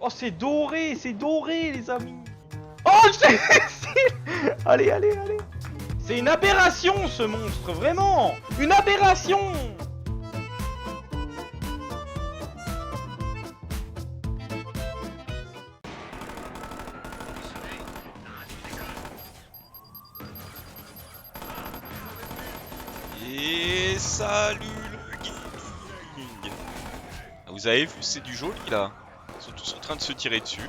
Oh, c'est doré, les amis. Oh, allez, allez, allez. C'est une aberration, ce monstre, vraiment. Une aberration. Et salut le gaming. Vous avez vu, c'est du joli là. Ils sont tous en train de se tirer dessus.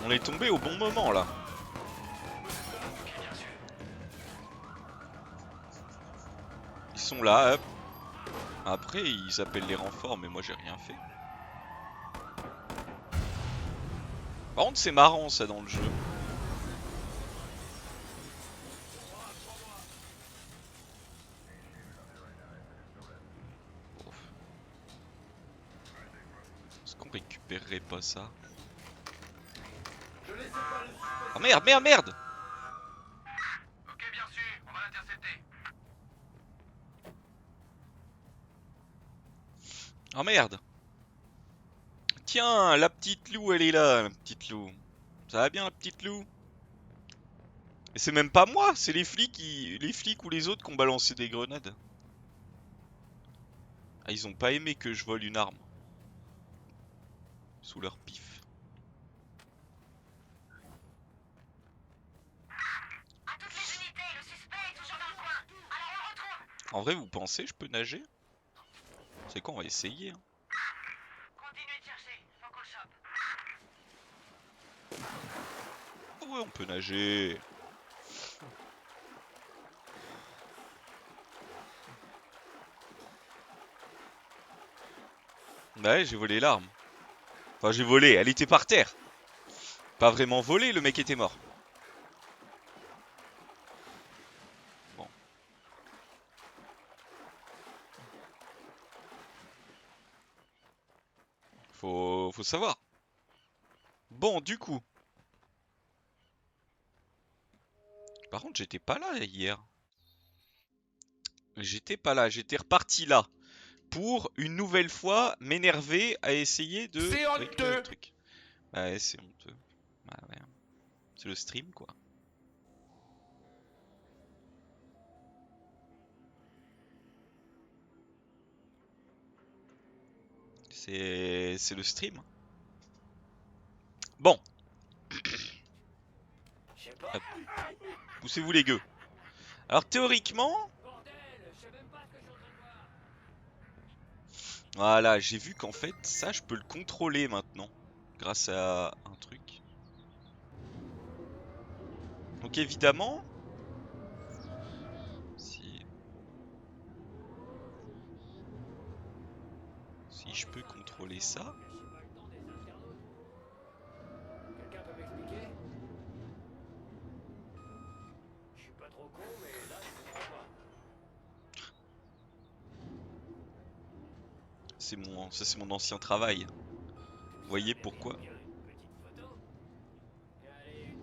On est tombé au bon moment là. Ils sont là, hop. Après ils appellent les renforts, mais moi j'ai rien fait. Par contre c'est marrant ça dans le jeu. Est-ce qu'on récupérerait pas ça? Ah merde, merde, merde! Ok, bien sûr, on va l'intercepter. Ah merde! Tiens, la petite Lou elle est là, la petite Lou. Ça va bien la petite Lou? Et c'est même pas moi, c'est les flics ou les autres qui ont balancé des grenades. Ah, ils ont pas aimé que je vole une arme. Sous leur pif. À toutes les unités, le suspect est toujours dans le coin. Alors on retrouve. En vrai, vous pensez je peux nager? C'est quoi, on va essayer. Hein. Continuez de chercher, faut qu'on le chope. Oh ouais, on peut nager. Bah ouais, j'ai volé l'arme. Enfin, j'ai volé, elle était par terre. Pas vraiment volé, le mec était mort. Bon. Faut savoir. Bon, du coup. Par contre, j'étais pas là hier. J'étais pas là, j'étais reparti là. Pour une nouvelle fois m'énerver à essayer de C'est récupérer le honteux. truc. Bah ouais, c'est honteux. Bah ouais. C'est le stream quoi. C'est le stream. Bon. Hop. Poussez-vous les gueux. Alors théoriquement... Voilà, j'ai vu qu'en fait, ça je peux le contrôler maintenant. Grâce à un truc. Donc évidemment... Si je peux contrôler ça... Quelqu'un peut m'expliquer? Je suis pas trop con, mais là, je comprends pas. Ça c'est mon ancien travail. Vous voyez pourquoi...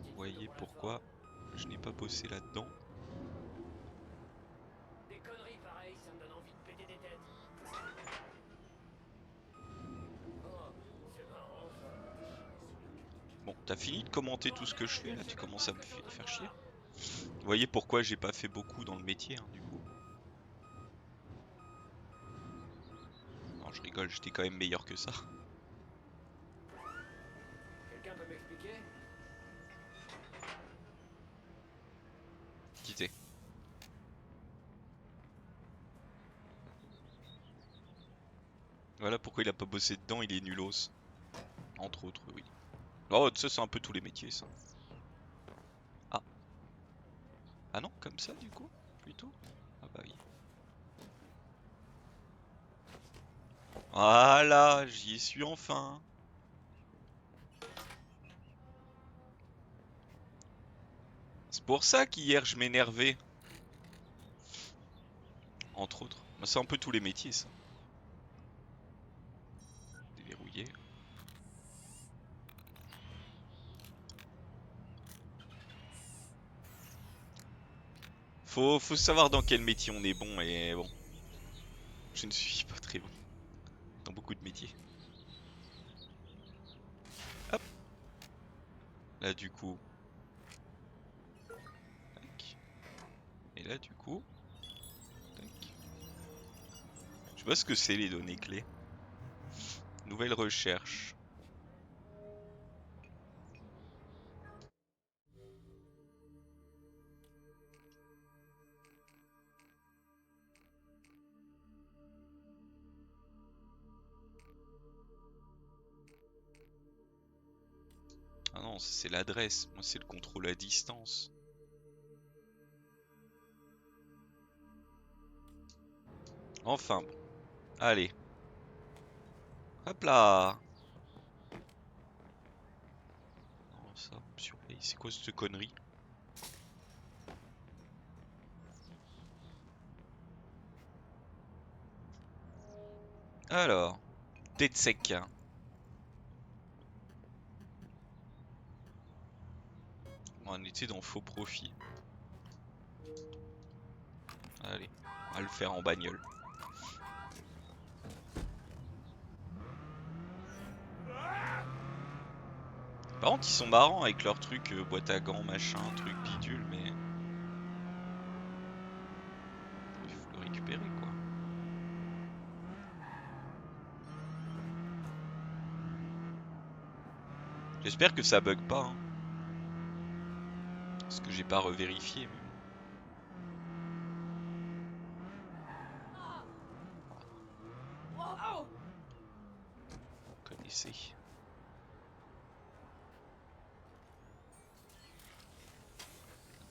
Vous voyez pourquoi je n'ai pas bossé là-dedans. Des conneries pareilles, ça me donne envie de péter des têtes. Oh, c'est marrant ça. Bon, t'as fini de commenter tout ce que je fais là, tu commences à me faire chier. Vous voyez pourquoi j'ai pas fait beaucoup dans le métier, hein, du coup. Non, je rigole, j'étais quand même meilleur que ça. Quelqu'un peut m'expliquer? Quittez. Voilà pourquoi il a pas bossé dedans, il est nulos. Entre autres, oui. Oh, ça c'est un peu tous les métiers, ça. Ah. Ah non, comme ça, du coup, plutôt. Ah bah oui. Voilà, j'y suis enfin. C'est pour ça qu'hier je m'énervais. Entre autres. Bah, c'est un peu tous les métiers, ça. Déverrouiller. Faut savoir dans quel métier on est bon et bon. Je ne suis pas très bon dans beaucoup de métiers. Là du coup. Tac. Et là du coup. Tac. Je sais pas ce que c'est les données clés. Nouvelle recherche. Ah non, ça, c'est l'adresse. Moi c'est le contrôle à distance. Enfin bon. Allez. Hop là. Non, ça, on me surveille. C'est quoi cette connerie? Alors. Tête sec. On était dans faux profit. Allez. On va le faire en bagnole. Par contre, ils sont marrants avec leur truc boîte à gants, machin, truc bidule, mais. Il faut le récupérer quoi. J'espère que ça bug pas. Hein. Parce que j'ai pas revérifié. Mais... Vous connaissez.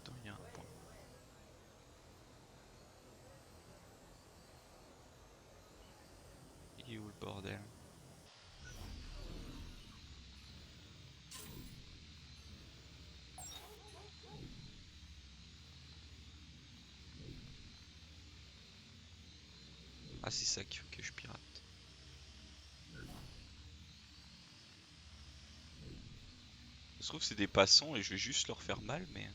Attends, il y a un point. Il est où le bordel? Ah, c'est ça qu'il faut que je pirate. Ça se trouve c'est des passants et je vais juste leur faire mal, mais...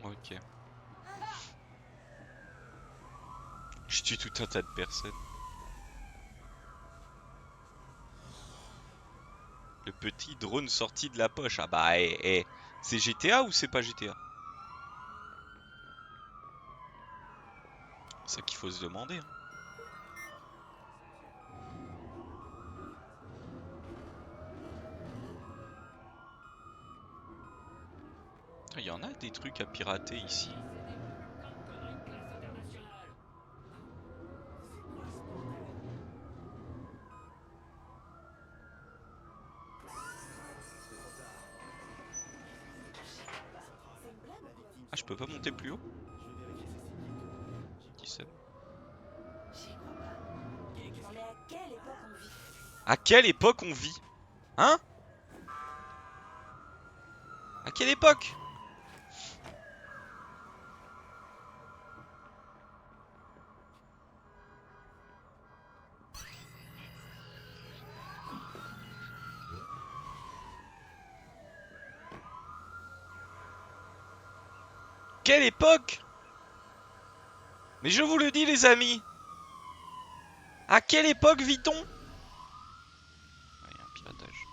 Ok. Je tue tout un tas de personnes. Le petit drone sorti de la poche. Ah bah, c'est GTA ou c'est pas GTA? C'est ça qu'il faut se demander. Hein. Il y en a des trucs à pirater ici. Ah, je peux pas monter plus haut? Qui ça? À quelle époque on vit? Hein? À quelle époque? Quelle époque? Mais je vous le dis les amis. À quelle époque vit-on? Il y a un piratage.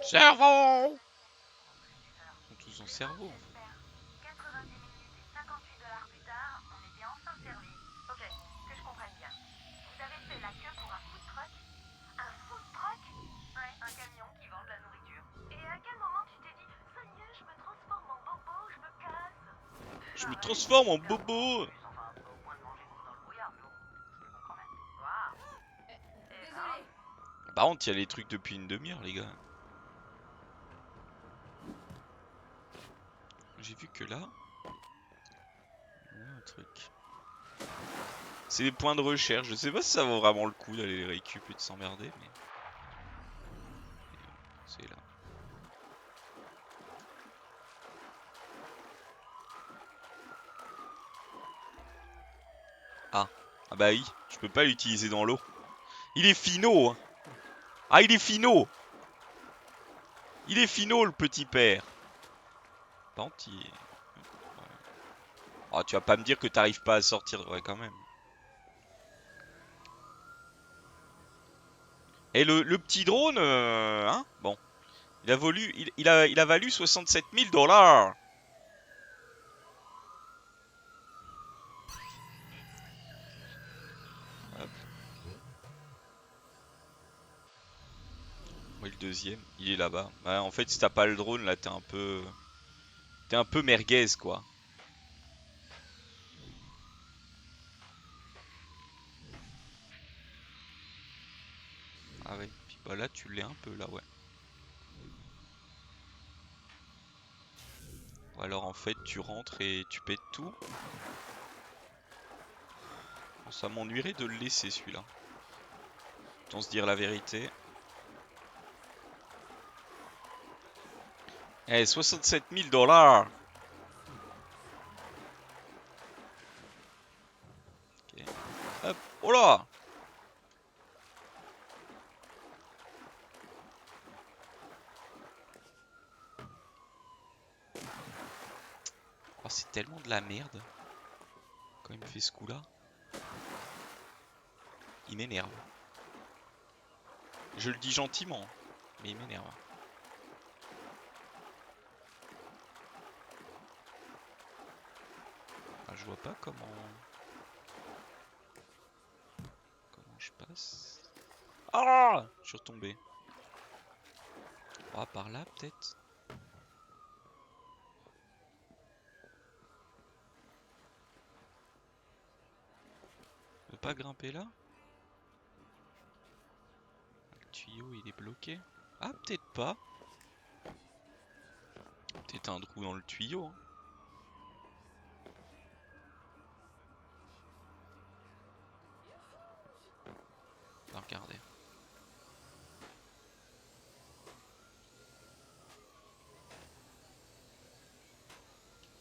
Cerveau! Ils sont tous en cerveau. 90 minutes et 58 dollars plus tard, on était enfin servi. Ok, que je comprenne bien. Vous avez fait la queue pour un food truck? Un food truck? Ouais, un camion qui vend de la nourriture. Et à quel moment tu t'es dit, ça y est, je me transforme en bobo, je me casse? Je me transforme en bobo. Enfin, pas au point de manger dans le brouillard, mais bon, je le comprends même. Waouh! Désolé. Par contre, il y a les trucs depuis une demi-heure, les gars. J'ai vu que là, il y a un truc. C'est des points de recherche. Je sais pas si ça vaut vraiment le coup d'aller les récup et de s'emmerder, mais c'est là. Ah, ah bah oui, je peux pas l'utiliser dans l'eau. Il est finot, hein. Ah, il est finot. Il est finot, le petit père. Par contre, il... Oh, tu vas pas me dire que t'arrives pas à sortir. Ouais, quand même. Et le petit drone, hein, bon. Il a valu 67 000 $. Hop. Oui, le deuxième, il est là-bas. Ouais, en fait, si t'as pas le drone, là, t'es un peu... T'es un peu merguez, quoi. Ah ouais, puis bah là, tu l'es un peu, là, ouais. Ou alors, en fait, tu rentres et tu pètes tout. Bon, ça m'ennuierait de le laisser, celui-là. Autant se dire la vérité. Eh, 67 000 $. Ok. Hop. Oh là! Oh, c'est tellement de la merde. Quand il me fait ce coup-là. Il m'énerve. Je le dis gentiment, mais il m'énerve. Ah, je vois pas comment je passe. Ah! Je suis retombé. Ah, par là peut-être. Je peux pas grimper là? Le tuyau il est bloqué. Ah, peut-être pas. Peut-être un trou dans le tuyau, hein. On va regarder.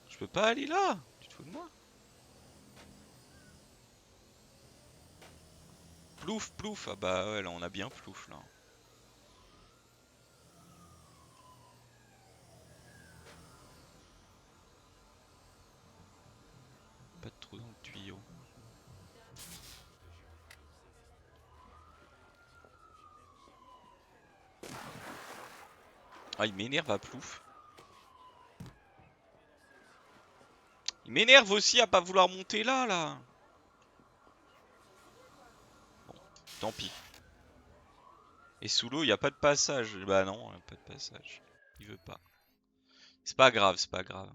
Je peux pas aller là? Tu te fous de moi? Plouf, plouf. Ah bah ouais, là on a bien plouf là. Pas de trou dans le tuyau. Ah, il m'énerve à plouf. Il m'énerve aussi à pas vouloir monter là, là. Bon, tant pis. Et sous l'eau, il n'y a pas de passage. Bah non, y a pas de passage. Il veut pas. C'est pas grave, c'est pas grave.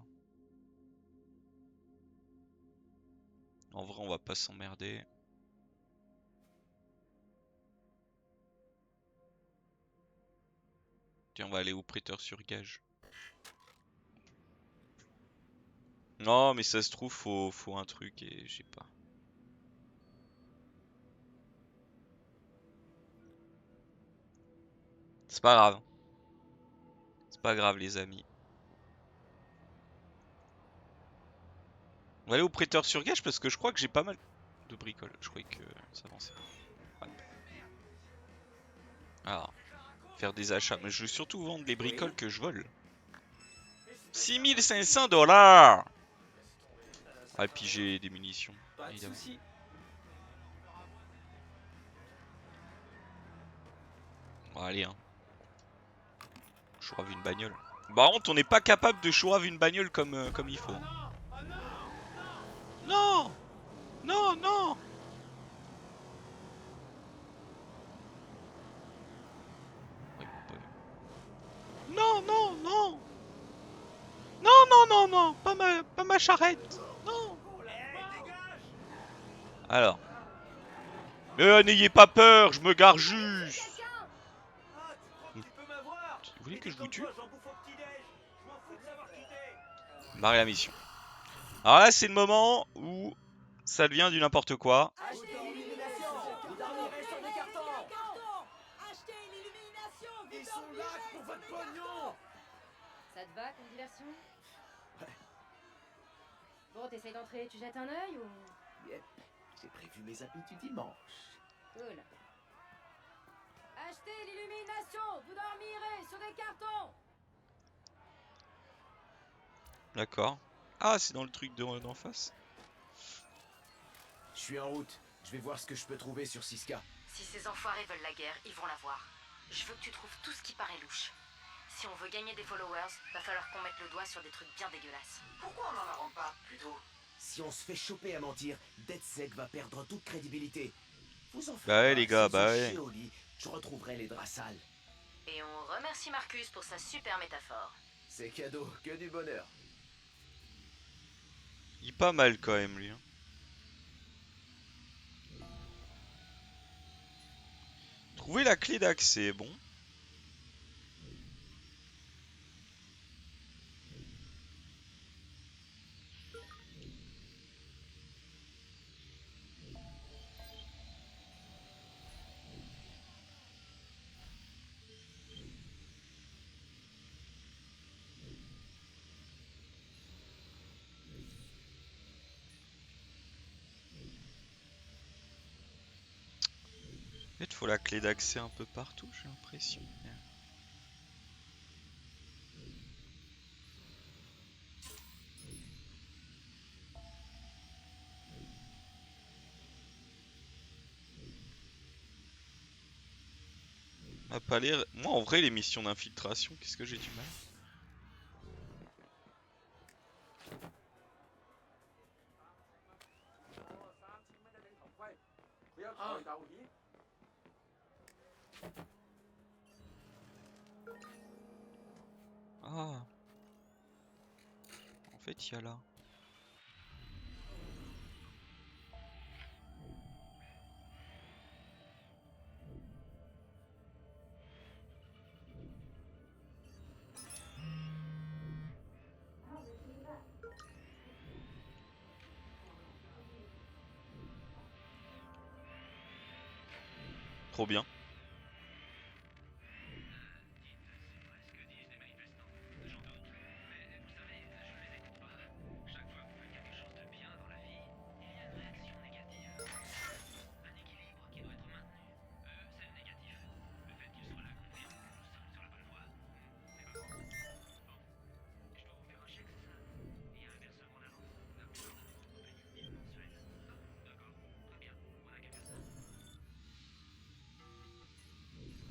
En vrai, on va pas s'emmerder. Tiens, on va aller au prêteur sur gage. Non, mais ça se trouve, faut un truc et je sais pas. C'est pas grave. C'est pas grave, les amis. On va aller au prêteur sur gage parce que je crois que j'ai pas mal de bricoles. Je croyais que ça avançait pas. Hop. Alors, faire des achats. Mais je veux surtout vendre les bricoles que je vole. 6500 $. Ah, et puis j'ai des munitions, évidemment. Bon, allez, hein. Chourave une bagnole. Par contre, on n'est pas capable de chourave une bagnole comme il faut. Non! Non, non! Ouais, pas vu. Non, non, non! Non, non, non, non! Pas ma charrette! Non! Alors. N'ayez pas peur, je me gare juste! Vous voulez que je vous tue? Barrer la mission. Alors là, c'est le moment où ça devient du n'importe quoi. Achetez l'illumination! Vous dormirez sur des cartons! Achetez l'illumination! Ils sont là pour votre pognon! Ça te va comme diversion? Bon, t'essayes d'entrer, tu jettes un œil ou... Yep, j'ai prévu mes habitudes dimanche. Cool. Achetez l'illumination. Vous dormirez sur des cartons. D'accord. Ah, c'est dans le truc d'en face. Je suis en route. Je vais voir ce que je peux trouver sur Siska. Si ces enfoirés veulent la guerre, ils vont la voir. Je veux que tu trouves tout ce qui paraît louche. Si on veut gagner des followers, va falloir qu'on mette le doigt sur des trucs bien dégueulasses. Pourquoi on n'en invente pas, plutôt? Si on se fait choper à mentir, DeadSec va perdre toute crédibilité. Vous en faites Bah ouais, pas, les gars, si bah je ouais. chie au lit, je retrouverai les draps sales. Et on remercie Marcus pour sa super métaphore. C'est cadeau, que du bonheur. Il est pas mal quand même, lui. Hein. Trouver la clé d'accès, bon. En fait, faut la clé d'accès un peu partout, j'ai l'impression. A pas l'air. Moi, en vrai, les missions d'infiltration, qu'est-ce que j'ai du mal. Ah. En fait, il y a là. Trop bien.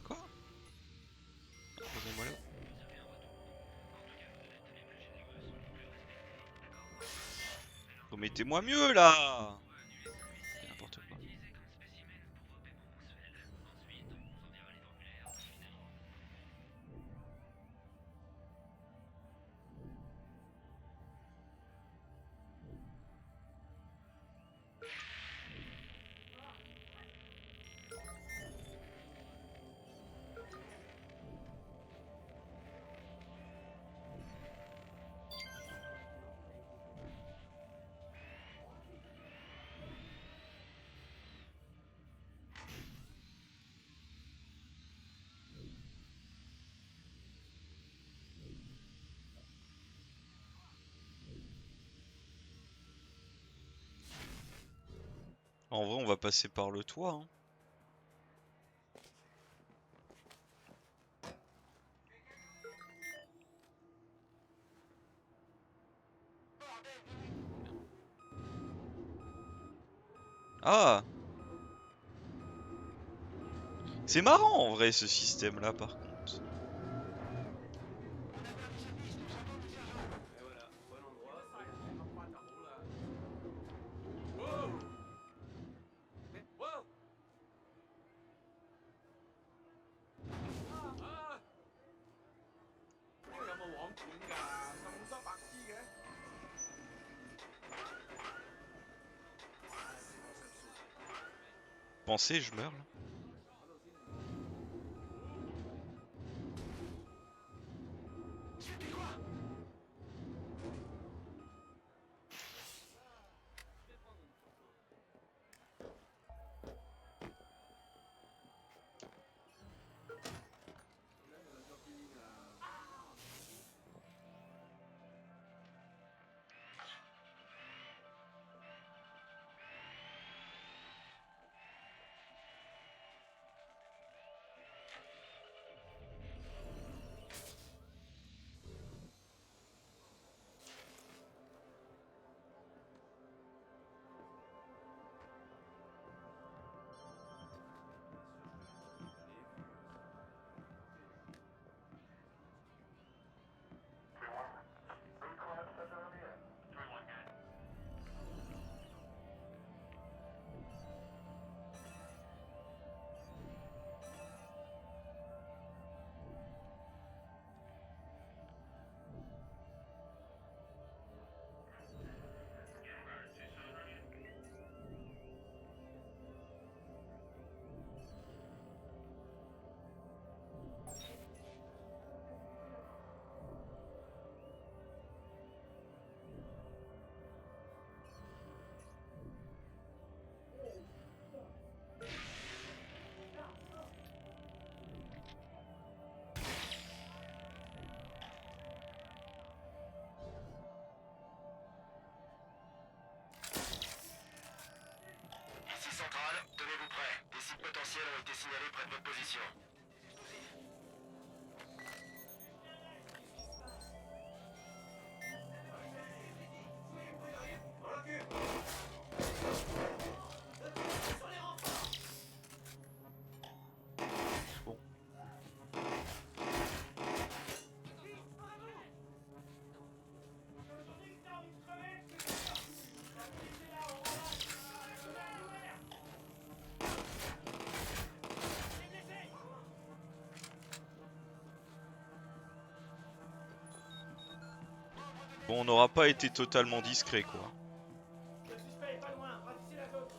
Quoi? Revenez-moi là. Remettez-moi mieux là! C'est n'importe quoi. En vrai, on va passer par le toit. Hein. Ah! C'est marrant en vrai ce système là par contre. Pensez, je meurs là. tenez-vous prêts. Des cibles potentielles ont été signalées près de votre position. Bon. Bon, on n'aura pas été totalement discret, quoi. Le suspect est pas loin, ratissez la côte.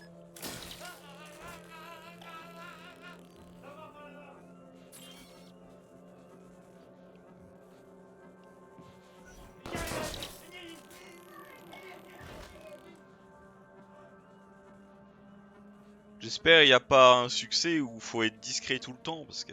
J'espère il n'y a pas un succès où faut être discret tout le temps, parce que...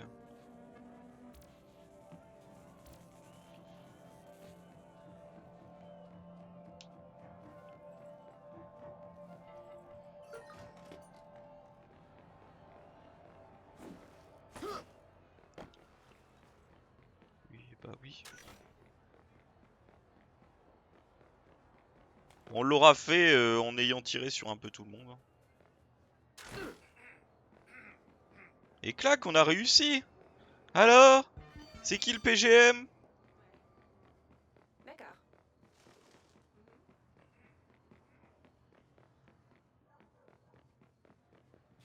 Oui, bah oui. On l'aura fait en ayant tiré sur un peu tout le monde. Hein. Et clac, on a réussi. Alors? C'est qui le PGM? D'accord.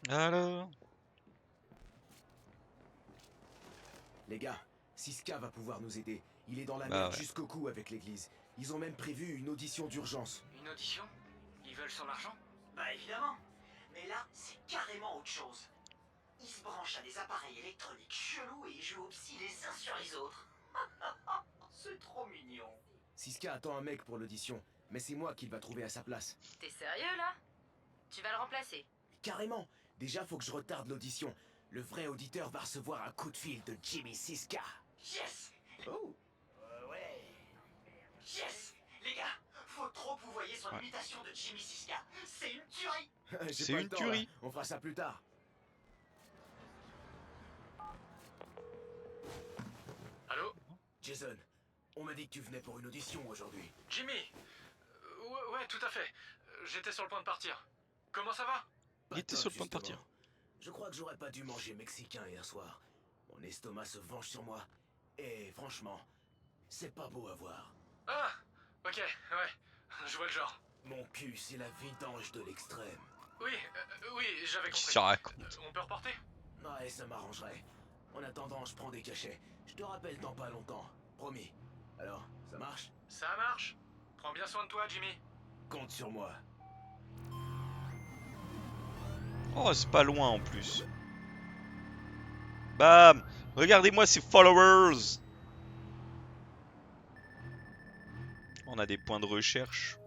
Alors? Les gars, Siska va pouvoir nous aider. Il est dans la Bah merde ouais. jusqu'au cou avec l'église. Ils ont même prévu une audition d'urgence. Une audition? Ils veulent son argent? Bah évidemment. Mais là, c'est carrément autre chose. Ils se branchent à des appareils électroniques chelous et ils jouent au psy les uns sur les autres. C'est trop mignon. Siska attend un mec pour l'audition, mais c'est moi qu'il va trouver à sa place. T'es sérieux là? Tu vas le remplacer. Carrément. Déjà, faut que je retarde l'audition. Le vrai auditeur va recevoir un coup de fil de Jimmy Siska. Yes. Oh. Ouais. Yes. Les gars, faut trop que vous voyez son imitation de Jimmy Siska. C'est une tuerie. J'ai C'est pas une le temps, tuerie. là. On fera ça plus tard. Allô? Jason, on m'a dit que tu venais pour une audition aujourd'hui. Jimmy? Ouais, tout à fait. J'étais sur le point de partir. Comment ça va? Il était sur le point de partir. Je crois que j'aurais pas dû manger mexicain hier soir. Mon estomac se venge sur moi. Et franchement, c'est pas beau à voir. Ah! Ok, ouais. Je vois le genre. Mon cul, c'est la vidange de l'extrême. Oui, j'avais Qui compris. se raconte? On peut reporter? Ouais, ça m'arrangerait. En attendant, je prends des cachets. Je te rappelle dans pas longtemps. Promis. Alors, ça marche? Ça marche. Prends bien soin de toi, Jimmy. Compte sur moi. Oh, c'est pas loin en plus. Bam! Regardez-moi ces followers! On a des points de recherche.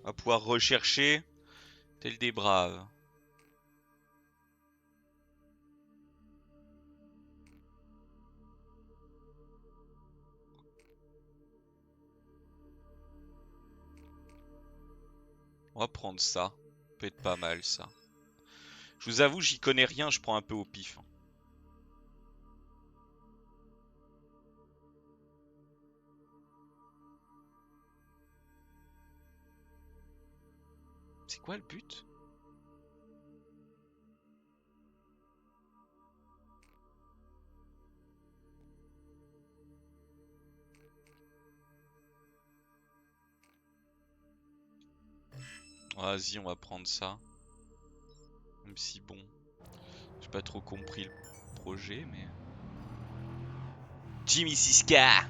On va pouvoir rechercher tel des braves. On va prendre ça. Peut être pas mal ça. Je vous avoue, j'y connais rien, je prends un peu au pif. C'est quoi le but? Vas-y, on va prendre ça. Même si bon, j'ai pas trop compris le projet, mais... Jimmy Siska!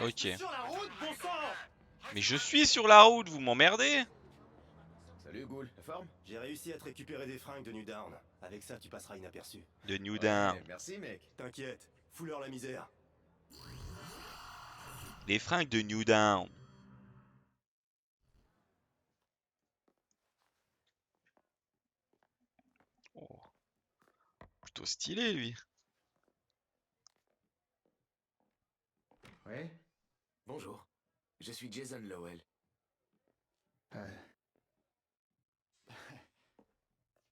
Ok. Sur la route, bon sang. Mais je suis sur la route, vous m'emmerdez? Salut, Ghoul. La forme? J'ai réussi à te récupérer des fringues de New Down. Avec ça, tu passeras inaperçu. De New Down. Ouais, merci, mec. T'inquiète, fous-leur la misère. Les fringues de New Down. Oh. Plutôt stylé, lui. Ouais. Bonjour. Je suis Jason Lowell.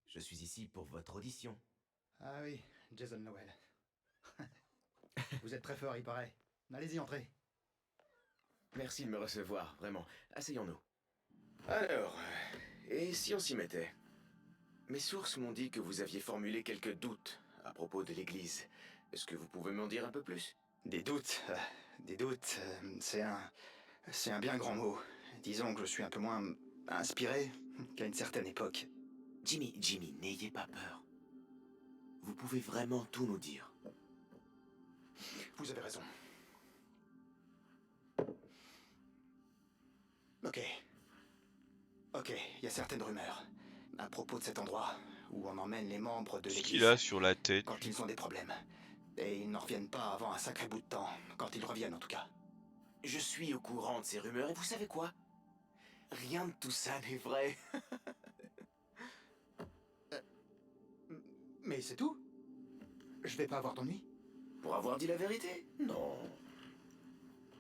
Je suis ici pour votre audition. Ah oui, Jason Lowell. Vous êtes très fort, il paraît. Allez-y, entrez. Merci de me recevoir, vraiment. Asseyons-nous. Alors, et si on s'y mettait? Mes sources m'ont dit que vous aviez formulé quelques doutes à propos de l'Église. Est-ce que vous pouvez m'en dire un peu plus? Des doutes, c'est un bien grand mot. Disons que je suis un peu moins inspiré qu'à une certaine époque. Jimmy, n'ayez pas peur. Vous pouvez vraiment tout nous dire. Vous avez raison. Ok, il y a certaines rumeurs à propos de cet endroit où on emmène les membres de Ce l'Église qu'il a sur la tête. quand ils ont des problèmes. Et ils n'en reviennent pas avant un sacré bout de temps, quand ils reviennent en tout cas. Je suis au courant de ces rumeurs et vous savez quoi? Rien de tout ça n'est vrai. Mais c'est tout? Je vais pas avoir d'ennui? Pour avoir dit la vérité? Non.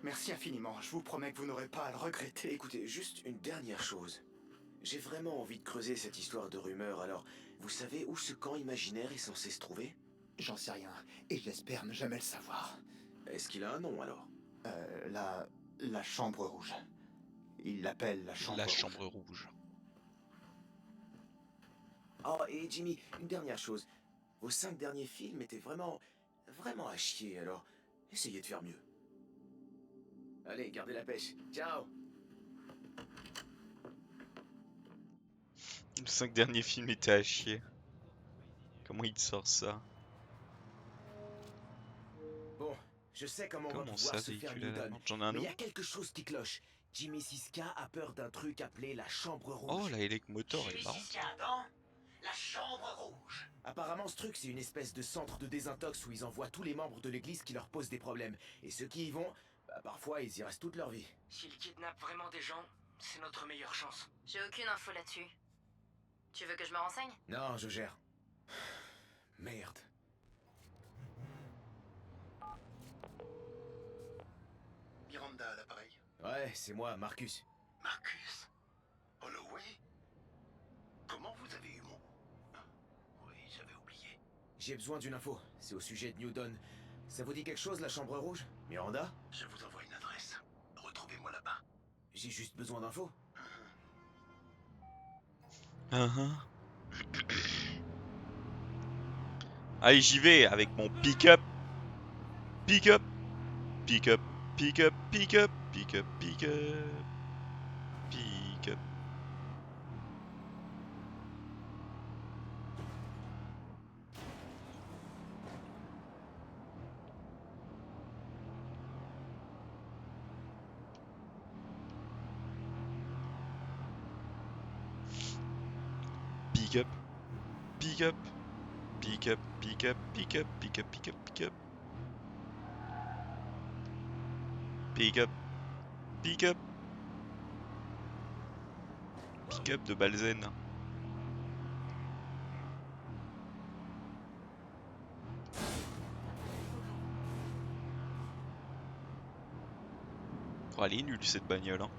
Merci infiniment, je vous promets que vous n'aurez pas à le regretter. Écoutez, juste une dernière chose. J'ai vraiment envie de creuser cette histoire de rumeurs, alors vous savez où ce camp imaginaire est censé se trouver? J'en sais rien, et j'espère ne jamais le savoir. Est-ce qu'il a un nom alors? La chambre rouge. Il l'appelle la chambre La rouge. chambre rouge. Oh, et Jimmy, une dernière chose. Vos 5 derniers films étaient vraiment à chier, alors essayez de faire mieux. Allez, gardez la pêche. Ciao! Les 5 derniers films étaient à chier. Comment il te sort ça? Bon, je sais comment on va Comment ça, pouvoir se faire véhicule à la Newton, menthe? J'en ai un mais il y a autre. quelque chose qui cloche. Jimmy Siska a peur d'un truc appelé la chambre rouge. Oh, la Elecmotor est Jimmy marrante. Siska, non? La chambre rouge. Apparemment, ce truc, c'est une espèce de centre de désintox où ils envoient tous les membres de l'église qui leur posent des problèmes. Et ceux qui y vont, bah, parfois, ils y restent toute leur vie. S'il kidnappe vraiment des gens, c'est notre meilleure chance. J'ai aucune info là-dessus. Tu veux que je me renseigne? Non, je gère. Merde. Miranda à l'appareil. Ouais, c'est moi, Marcus. Marcus Holloway. Comment vous avez eu mon... Oui, j'avais oublié. J'ai besoin d'une info. C'est au sujet de Newton. Ça vous dit quelque chose, la chambre rouge? Miranda? Je vous envoie une adresse. Retrouvez-moi là-bas. J'ai juste besoin d'infos. Allez, j'y vais avec mon pick-up. Pick-up. Pick-up. Pick-up. Pick-up. Pick-up. Pick-up. Pick-up. Pick-up. Pick-up. Pick-up. Pick-up. Pick-up. Pick-up. Pick-up. Pick-up. Pick-up. Pick-up. Pick-up de Balzen. Oh, elle est nulle cette bagnole, hein.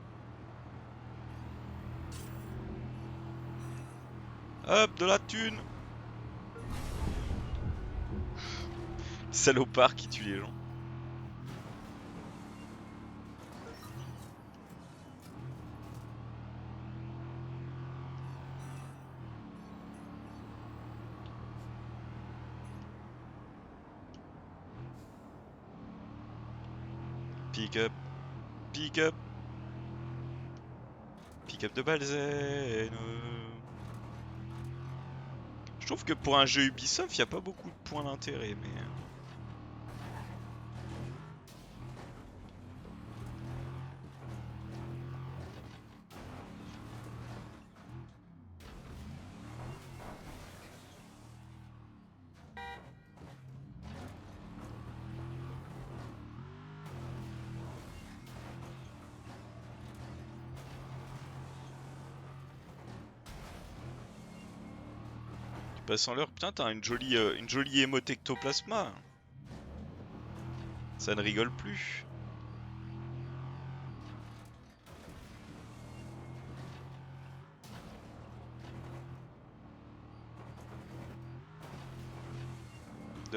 Hop, de la thune. Salopard qui tue les gens. Pick up. Pick up. Pick up de Balzen. Je trouve que pour un jeu Ubisoft, il n'y a pas beaucoup de points d'intérêt, mais... Passant l'heure, putain, t'as une jolie émote ectoplasma. Ça ne rigole plus.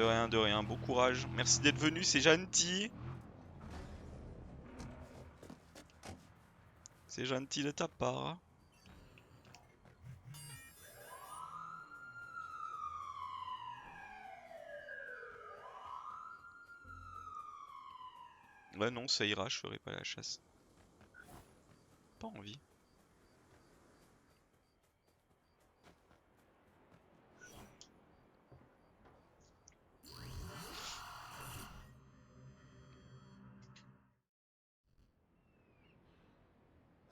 De rien, bon courage. Merci d'être venu, c'est gentil. C'est gentil de ta part. Ouais non, ça ira, je ferai pas la chasse. Pas envie.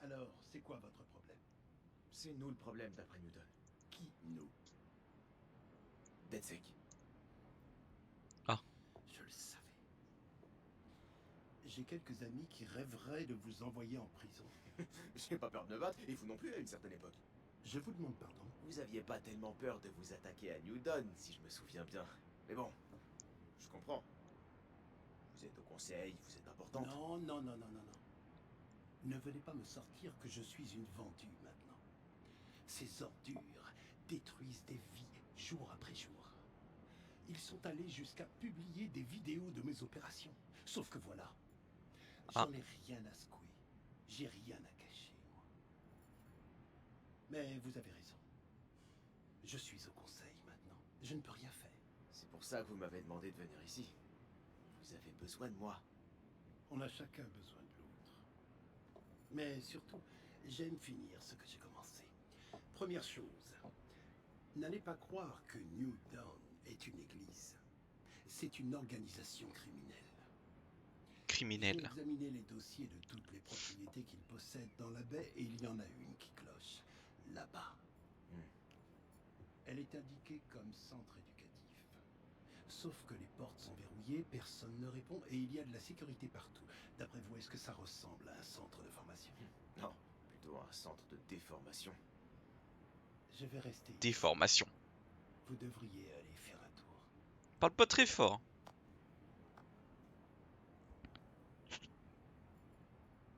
Alors, c'est quoi votre problème? C'est nous le problème, d'après Newton. Qui, nous? DedSec. Je le savais. J'ai quelques amis qui rêveraient de vous envoyer en prison. J'ai pas peur de me battre, et vous non plus à une certaine époque. Je vous demande pardon. Vous aviez pas tellement peur de vous attaquer à Newton, si je me souviens bien. Mais bon, je comprends. Vous êtes au conseil, vous êtes important. Non, non, non, non, non, non. Ne venez pas me sortir que je suis une vendue maintenant. Ces ordures détruisent des vies jour après jour. Ils sont allés jusqu'à publier des vidéos de mes opérations. Sauf que voilà, j'en ai rien à secouer. J'ai rien à cacher, moi. Mais vous avez raison. Je suis au conseil maintenant. Je ne peux rien faire. C'est pour ça que vous m'avez demandé de venir ici. Vous avez besoin de moi. On a chacun besoin de l'autre. Mais surtout, j'aime finir ce que j'ai commencé. Première chose, n'allez pas croire que New Dawn est une église. C'est une organisation criminelle. J'ai examiné les dossiers de toutes les propriétés qu'ils possèdent dans la baie et il y en a une qui cloche, là-bas. Elle est indiquée comme centre éducatif. Sauf que les portes sont verrouillées, personne ne répond et il y a de la sécurité partout. D'après vous, est-ce que ça ressemble à un centre de formation? Non, plutôt un centre de déformation. Je vais rester. Déformation. Vous devriez aller faire un tour. Parle pas très fort.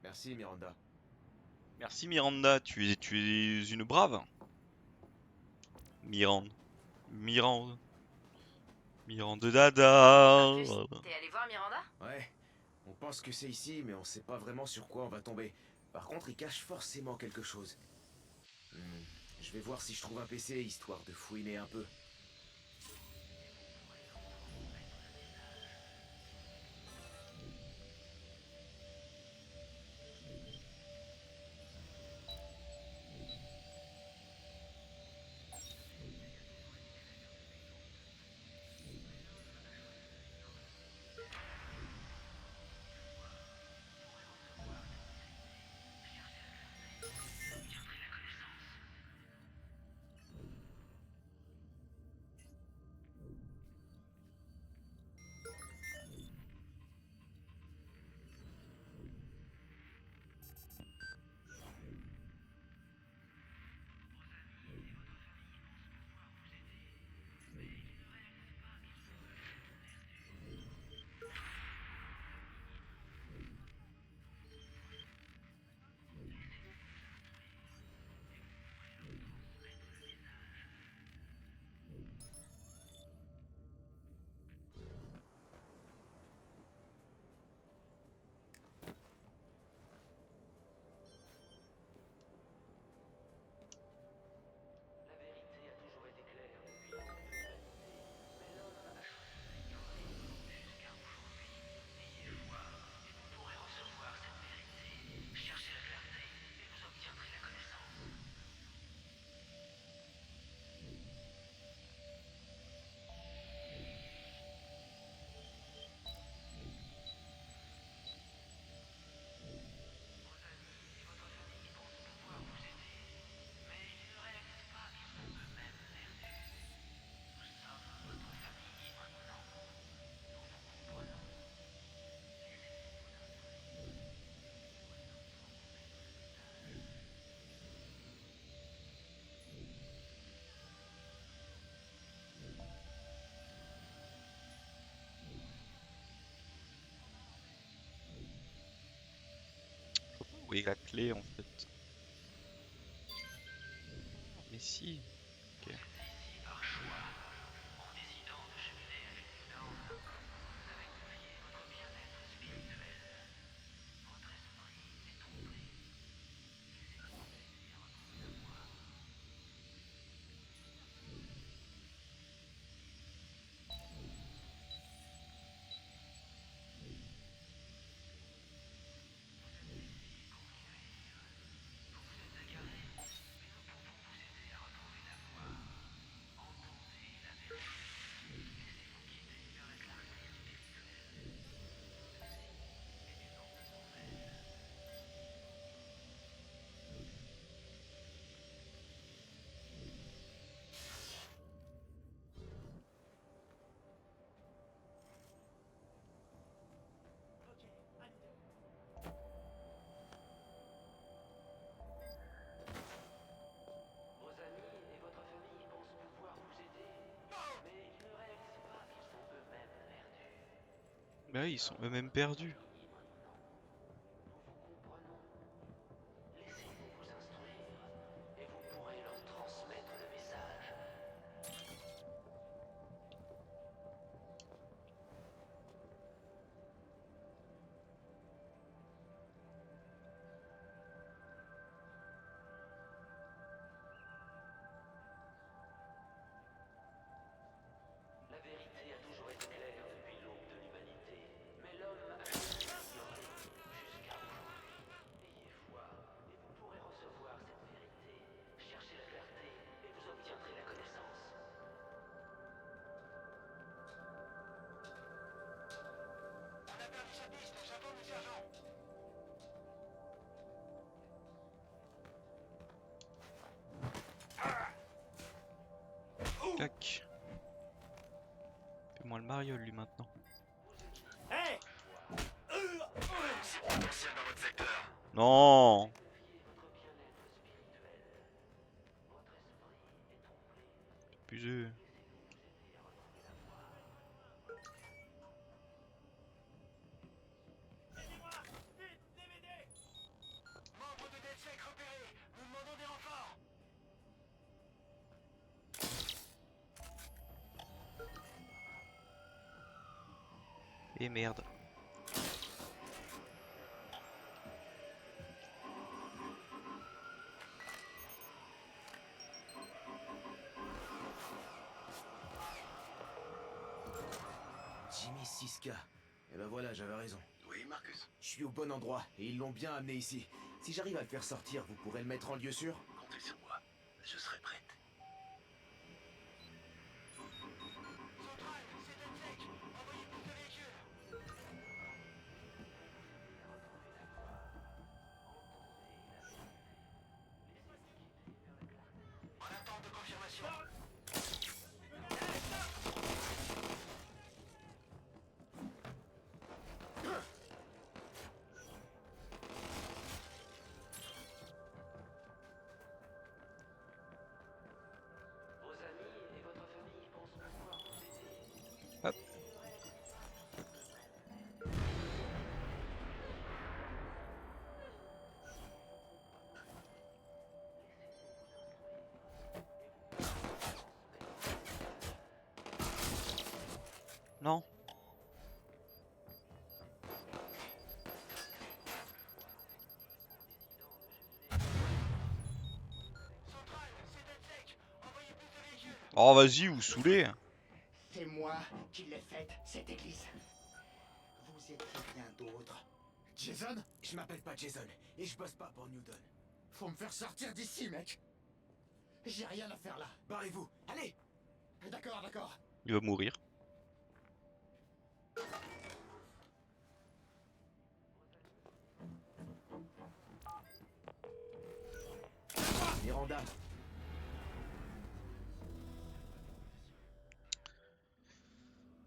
Merci Miranda. Merci Miranda, tu es une brave. Miranda Dada. En plus, t'es allé voir Miranda? Ouais, on pense que c'est ici, mais on sait pas vraiment sur quoi on va tomber. Par contre, il cache forcément quelque chose. Je vais voir si je trouve un PC, histoire de fouiner un peu. Où est la clé en fait? Mais si. Ok. Bah oui, ils sont eux-mêmes perdus. Laissez-vous vous instruire et vous pourrez leur transmettre le message. La vérité a toujours été claire depuis l'aube de l'humanité, mais l'homme a choisi d'ignorer jusqu'à aujourd'hui. Ayez foi, et vous pourrez recevoir cette vérité. Cherchez la clarté, et vous obtiendrez la connaissance. On a perdu sa piste, j'attends le sergent. Clac. Fais-moi le mariole lui maintenant. Hey! C'est potentiel dans votre secteur. Non. Abusé. Membre de DedSec repéré, nous demandons des renforts. Et merde. Jimmy 6K. Et ben voilà, j'avais raison. Oui, Marcus. Je suis au bon endroit et ils l'ont bien amené ici. Si j'arrive à le faire sortir, vous pourrez le mettre en lieu sûr? Comptez sur moi. Je serai prête. Central, c'est DedSec. Envoyez plus de véhicules. En attente de confirmation. Vos amis et votre famille pensent pouvoir vous aider. Hop. Non. Central, c'est DedSec. Envoyez plus de véhicules. Oh vas-y, vous saoulez. C'est moi qui l'ai faite, cette église. Vous étiez rien d'autre. Jason? Je m'appelle pas Jason et je bosse pas pour Newton. Faut me faire sortir d'ici, mec. J'ai rien à faire là. Barrez-vous, allez! D'accord, d'accord. Il va mourir. Miranda,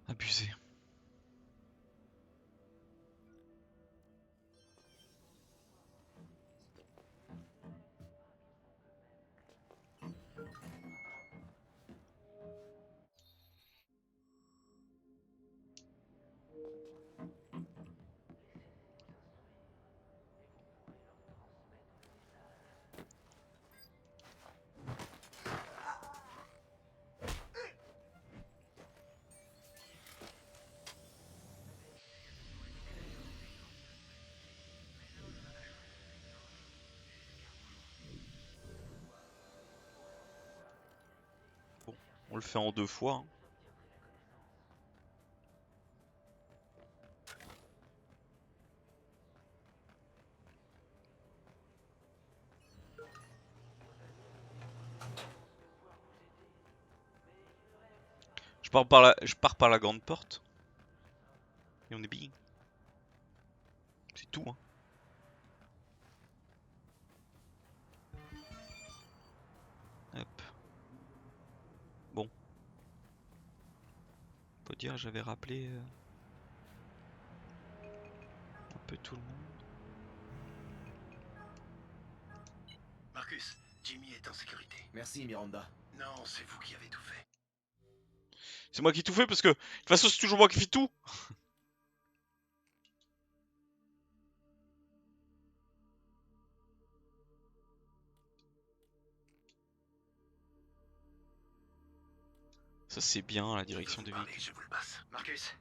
Abusé. On le fait en 2 fois. Hein. Je pars par la grande porte. Et on est bien. C'est tout, hein. Hop. Bon. Faut dire, j'avais rappelé un peu tout le monde. Marcus, Jimmy est en sécurité. merci Miranda. Non, c'est vous qui avez tout fait. C'est moi qui ai tout fait parce que de toute façon c'est toujours moi qui fais tout. Ça c'est bien, la direction de véhicule. Je vous le passe. Marcus,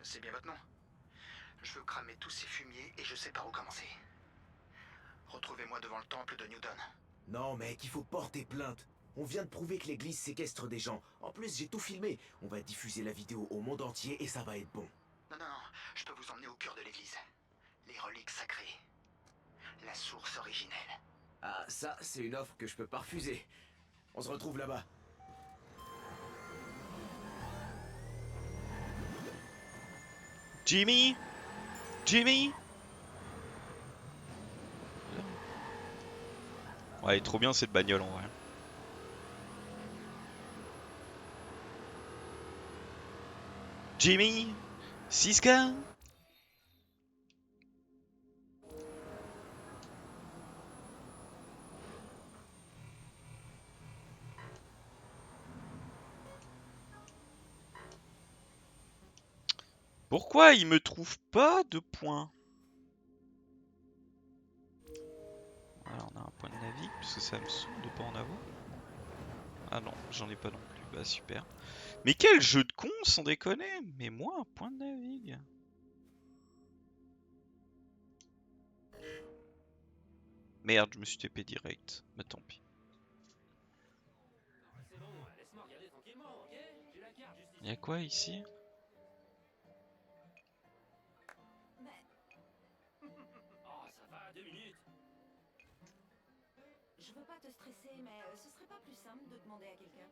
c'est bien votre nom. Je veux cramer tous ces fumiers et je sais par où commencer. Retrouvez-moi devant le temple de Newton. Non, mec, il faut porter plainte. On vient de prouver que l'église séquestre des gens. En plus, j'ai tout filmé. On va diffuser la vidéo au monde entier et ça va être bon. Non, je peux vous emmener au cœur de l'église. Les reliques sacrées. La source originelle. Ah, ça, c'est une offre que je peux pas refuser. On se retrouve là-bas. Jimmy? Jimmy? Ouais, elle est trop bien cette bagnole en vrai. Jimmy? Siska? Pourquoi il me trouve pas de points? Alors on a un point de navigue, parce que ça me saoule de pas en avoir. Ah non, j'en ai pas non plus, bah super. Mais quel jeu de con, sans déconner! Mais moi, un point de navigue. Merde, je me suis TP direct. Bah tant pis. Y'a quoi ici? Je veux pas te stresser, mais ce serait pas plus simple de demander à quelqu'un.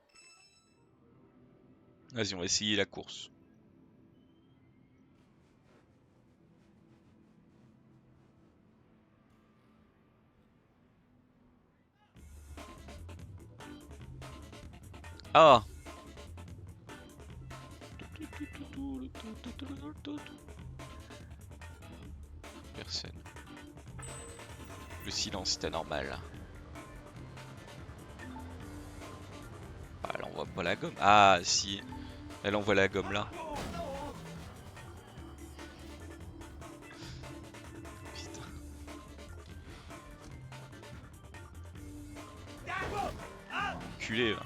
Vas-y, on va essayer la course. Ah! Personne. Le silence est anormal. Ah, elle envoie pas la gomme. Ah si, elle envoie la gomme là. Putain. Culé là.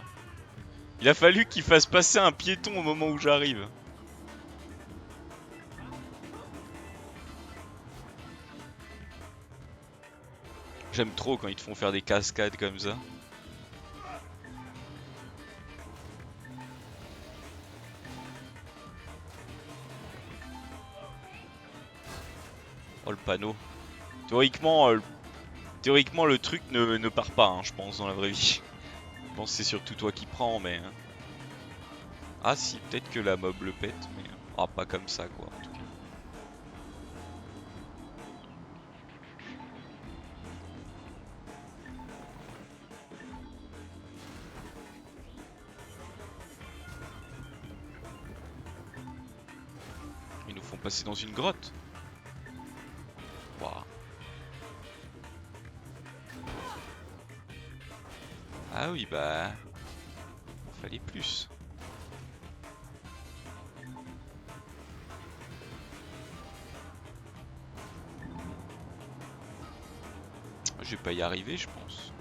Il a fallu qu'il fasse passer un piéton au moment où j'arrive. J'aime trop quand ils te font faire des cascades comme ça. Oh le panneau. Théoriquement, le truc ne part pas, hein, je pense, dans la vraie vie. Je pense que c'est surtout toi qui prends, mais... Ah si, peut-être que la mob le pète, mais... Ah, pas comme ça, quoi, en tout cas. Ils nous font passer dans une grotte. Waouh. Ah oui, bah... Fallait plus. Je vais pas y arriver, je pense.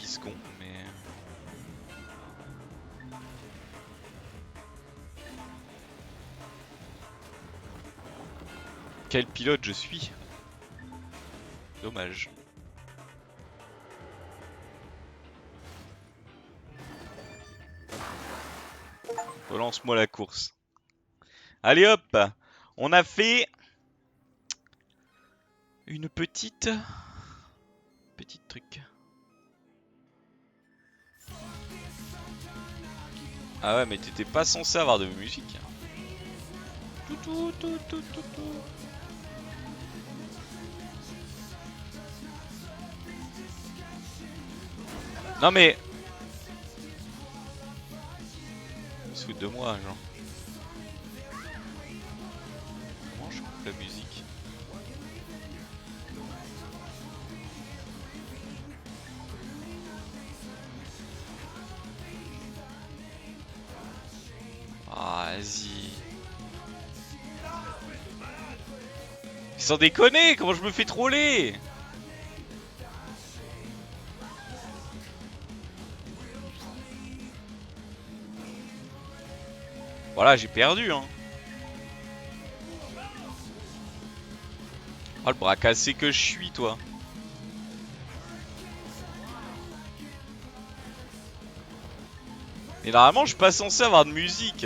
Secondes, mais... Quel pilote je suis! Dommage. Relance-moi la course. Allez hop! On a fait... une petite truc. Ah ouais, mais t'étais pas censé avoir de musique. Non mais... Ils se foutent de moi, genre. Comment je coupe la musique? Ah, vas-y. Sans déconner, comment je me fais troller? Voilà, j'ai perdu, hein. Oh, le bras cassé que je suis, toi. Mais normalement, je suis pas censé avoir de musique.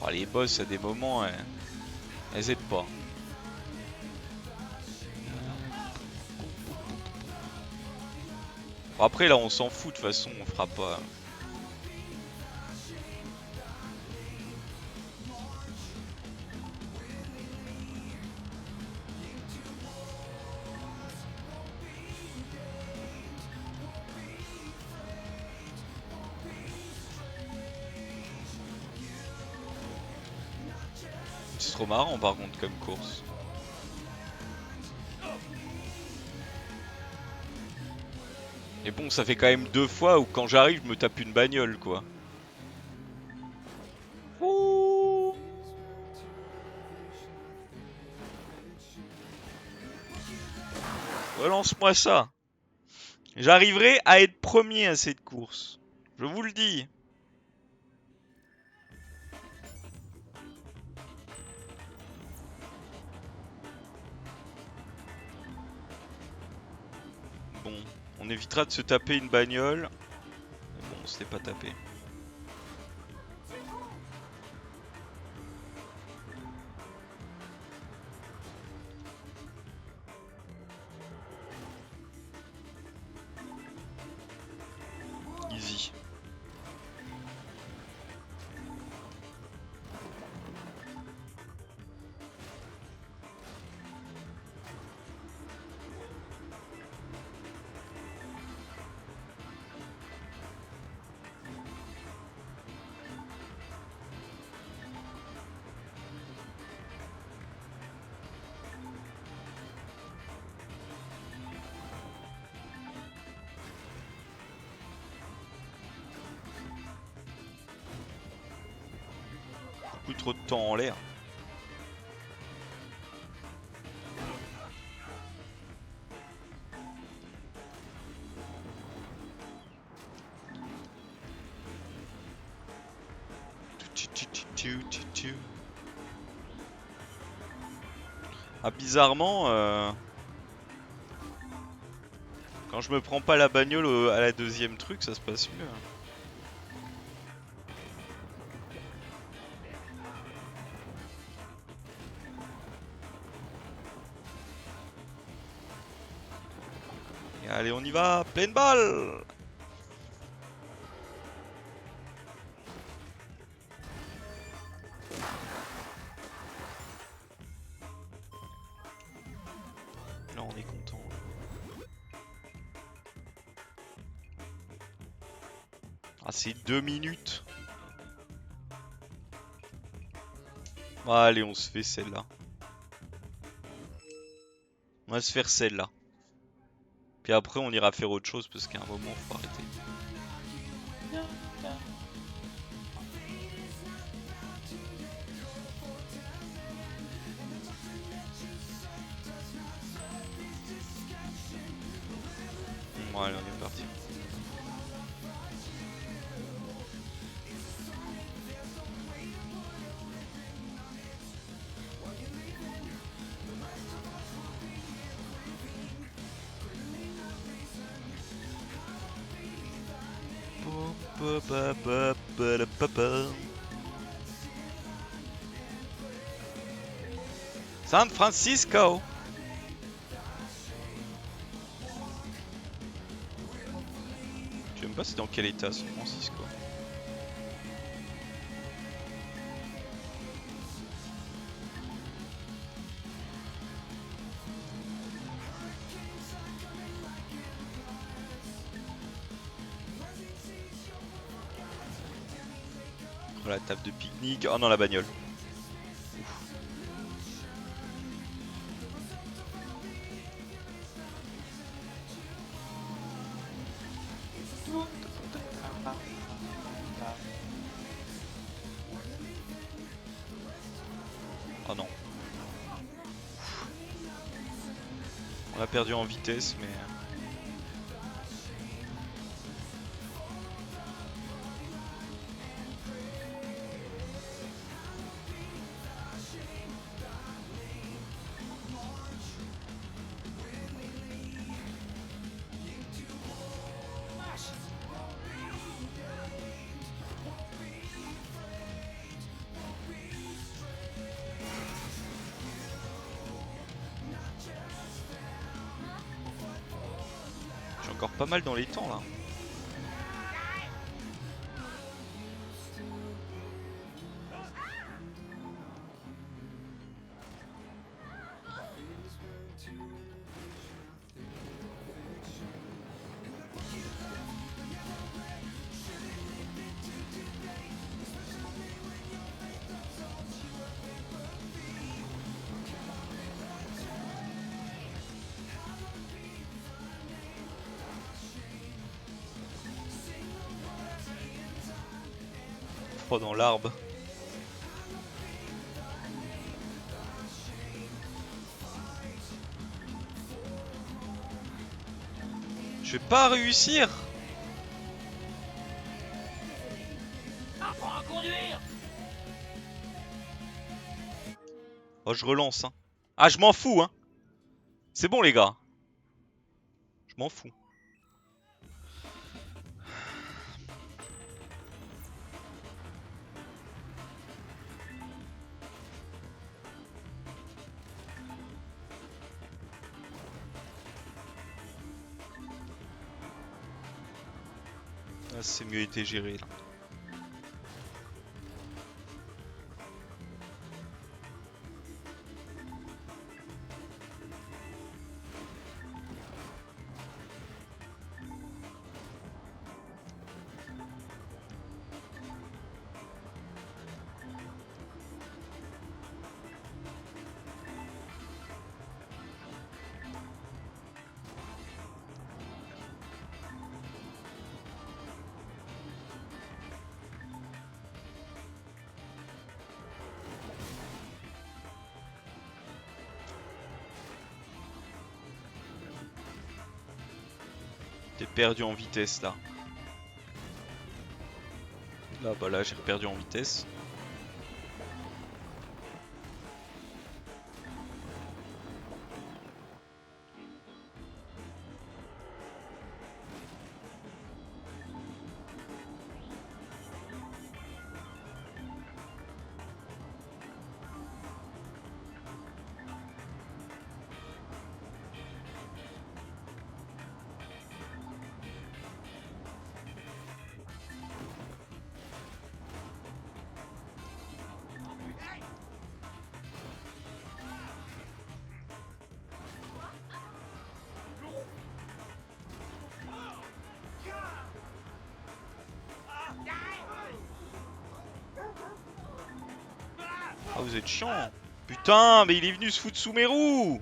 Oh, les boss, à des moments, elles aident pas. Bon, après, là, on s'en fout, de toute façon, on fera pas. C'est trop marrant, par contre, comme course. Et bon, ça fait quand même 2 fois où quand j'arrive, je me tape une bagnole, quoi. Ouh. Relance-moi ça. J'arriverai à être premier à cette course. Je vous le dis. Bon, on évitera de se taper une bagnole. Mais bon, on s'était pas tapé. Easy. Beaucoup trop de temps en l'air. Ah, bizarrement, quand je me prends pas la bagnole à la deuxième truc, ça se passe mieux. Et allez, on y va, pleine balle! Là, on est content. Ah, c'est 2 minutes. Allez, on se fait celle-là. On va se faire celle-là. Puis après, on ira faire autre chose parce qu'à un moment, faut arrêter. Bon, allez, on est parti. San Francisco. Je sais même pas c'est dans quel état San Francisco. Voilà, table de pique-nique. Oh non, la bagnole. Oh non. On a perdu en vitesse, mais... J'ai encore pas mal dans les temps là. Dans l'arbre. Je vais pas réussir. Oh, je relance hein. Ah, je m'en fous hein. C'est bon les gars. Je m'en fous. Ah, c'est mieux été géré là. T'es perdu en vitesse là. Là, bah là, j'ai perdu en vitesse. Ah, vous êtes chiant. Putain, mais il est venu se foutre sous mes roues.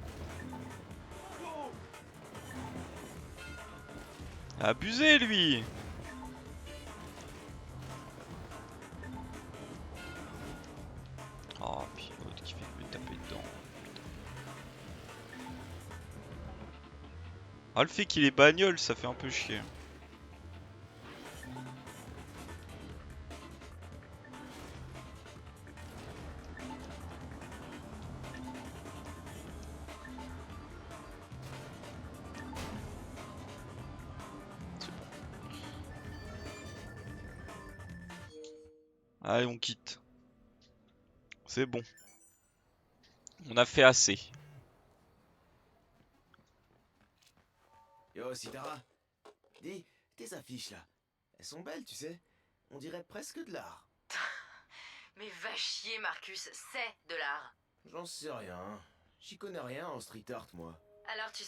Abusé lui. Oh, puis l'autre qui fait me taper dedans. Ah, le fait qu'il est bagnole, ça fait un peu chier. Allez, on quitte. C'est bon. On a fait assez. Yo, Sitara. Dis, tes affiches là, elles sont belles, tu sais. On dirait presque de l'art. Mais va chier, Marcus, c'est de l'art. J'en sais rien. J'y connais rien en street art, moi. Alors tu...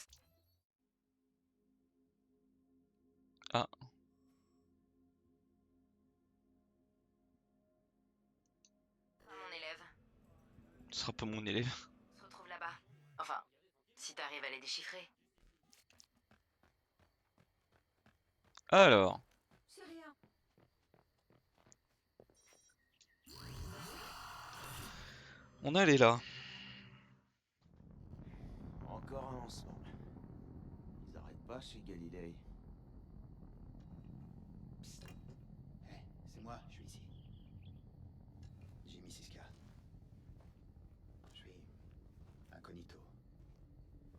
Ah. Ce sera pas mon élève. On se retrouve là-bas. Enfin, si t'arrives à les déchiffrer. Alors, C'est rien. on allait là. Encore un lancement. Ils arrêtent pas chez Galilei. Psst. C'est moi, je suis ici. Jimmy Siska. Je suis incognito.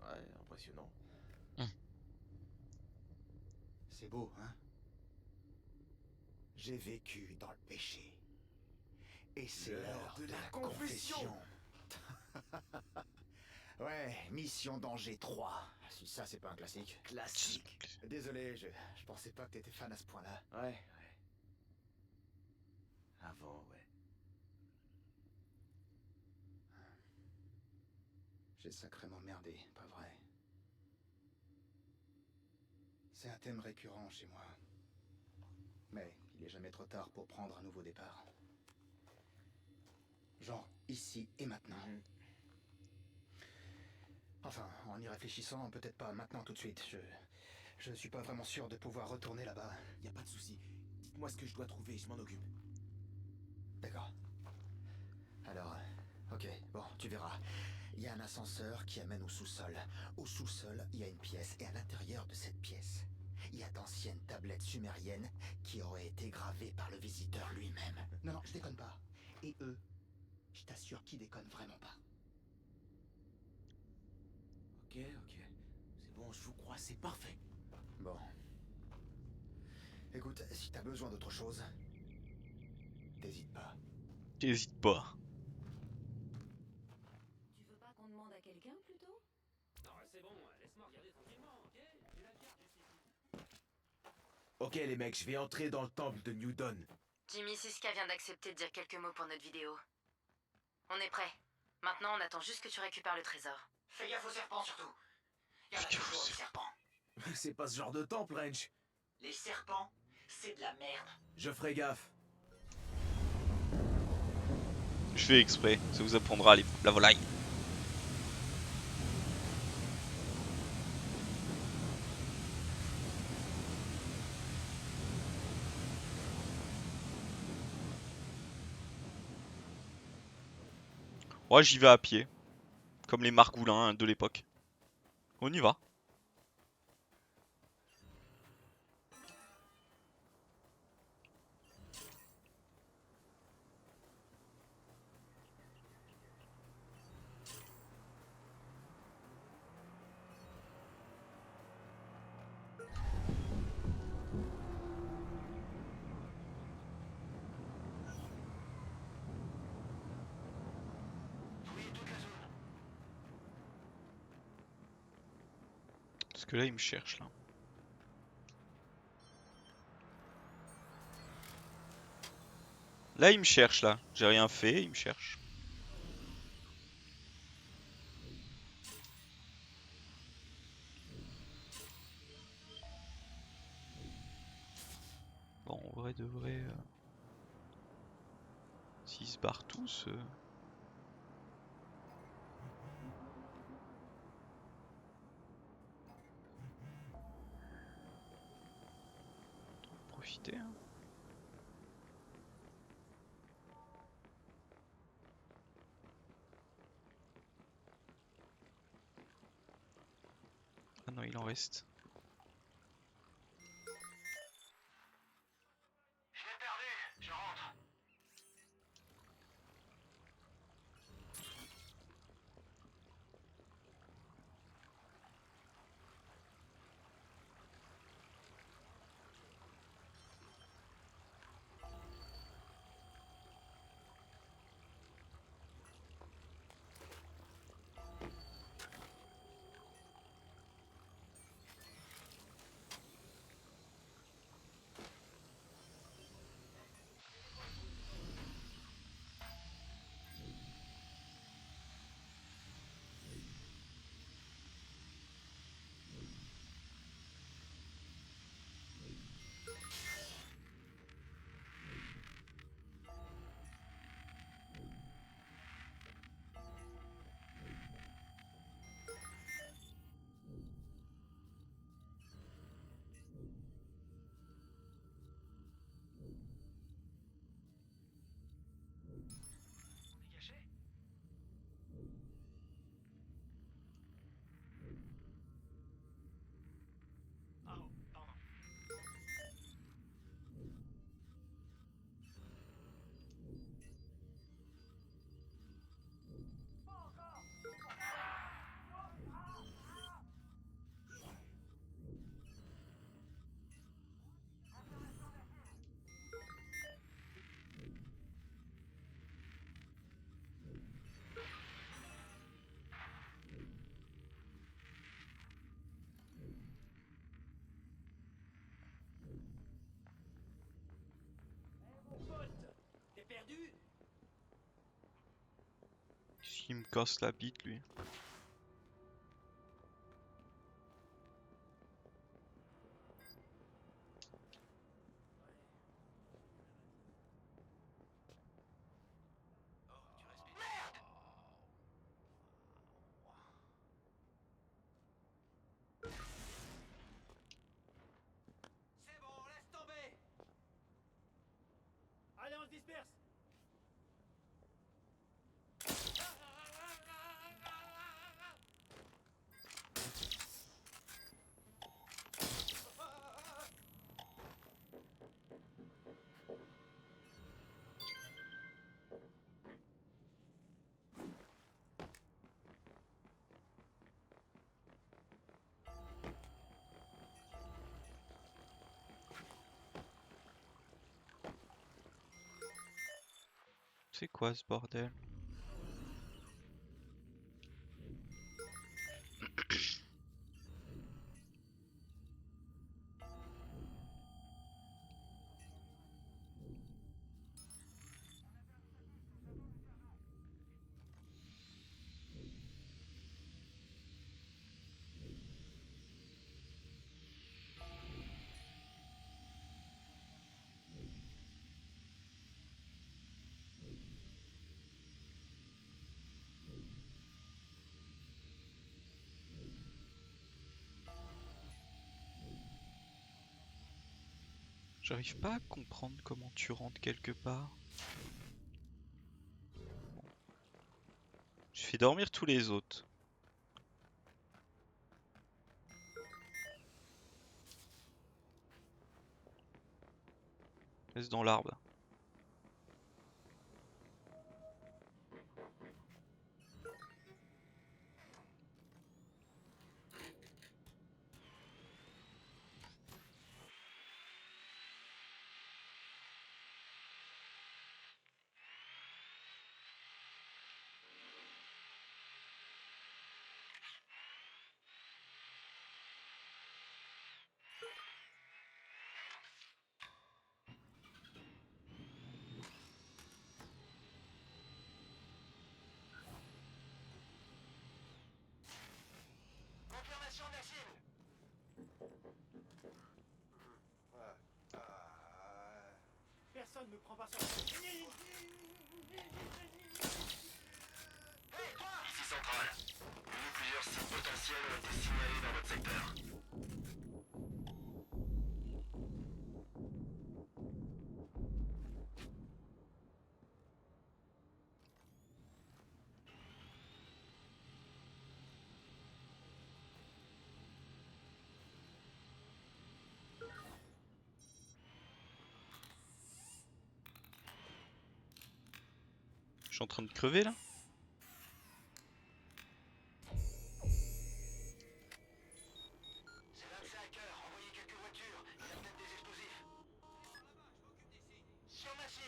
Ouais, impressionnant. C'est beau, hein? J'ai vécu dans le péché. Et c'est l'heure de la confession. Ouais, Mission Danger 3. Si ça, c'est pas un classique. Classique. Désolé, je pensais pas que t'étais fan à ce point-là. Ouais. Avant, ouais. J'ai sacrément merdé, pas vrai? C'est un thème récurrent chez moi. Mais il est jamais trop tard pour prendre un nouveau départ. Genre ici et maintenant. Enfin, en y réfléchissant, peut-être pas maintenant tout de suite. Je suis pas vraiment sûr de pouvoir retourner là-bas. Y a pas de souci. Dites-moi ce que je dois trouver, je m'en occupe. D'accord. Alors, ok, bon, tu verras. Il y a un ascenseur qui amène au sous-sol. Au sous-sol, il y a une pièce, et à l'intérieur de cette pièce, il y a d'anciennes tablettes sumériennes qui auraient été gravées par le visiteur lui-même. Non, non, je déconne pas. Et eux, je t'assure qu'ils déconnent vraiment pas. Ok. C'est bon, je vous crois, c'est parfait. Bon. Écoute, si t'as besoin d'autre chose, t'hésites pas. N'hésite pas. Tu veux pas qu'on demande à quelqu'un plutôt? Non, c'est bon, laisse-moi regarder tranquillement, ok? J'ai la carte juste ici. Ok les mecs, je vais entrer dans le temple de New Dawn. Jimmy Siska vient d'accepter de dire quelques mots pour notre vidéo. On est prêt. Maintenant, on attend juste que tu récupères le trésor. Fais gaffe aux serpents surtout. Il y en a toujours des serpents. C'est pas ce genre de temple, Wrench. Les serpents, c'est de la merde. Je ferai gaffe. Je fais exprès, ça vous apprendra la volaille. Ouais, j'y vais à pied. Comme les margoulins de l'époque. On y va. Parce que là, il me cherche, là. Là, il me cherche, là. J'ai rien fait, il me cherche. Bon, en vrai de vrai... S'ils se barrent tous... Profiter, hein. Ah non, il en reste. Je l'ai perdu, je rentre. Il me casse la bite lui. C'est bon, laisse tomber. Allez, on se disperse. C'est quoi ce bordel? J'arrive pas à comprendre comment tu rentres quelque part. Je fais dormir tous les autres. Laisse dans l'arbre. Confirmation de la cible. Personne me prend pas sur... Hey, toi! Ici Centrale. Plusieurs sites potentiels ont été signalés dans votre secteur. Je suis en train de crever là? C'est l'un de ces hackers. Envoyez quelques voitures. Il y a peut-être des explosifs. Sur ma cible.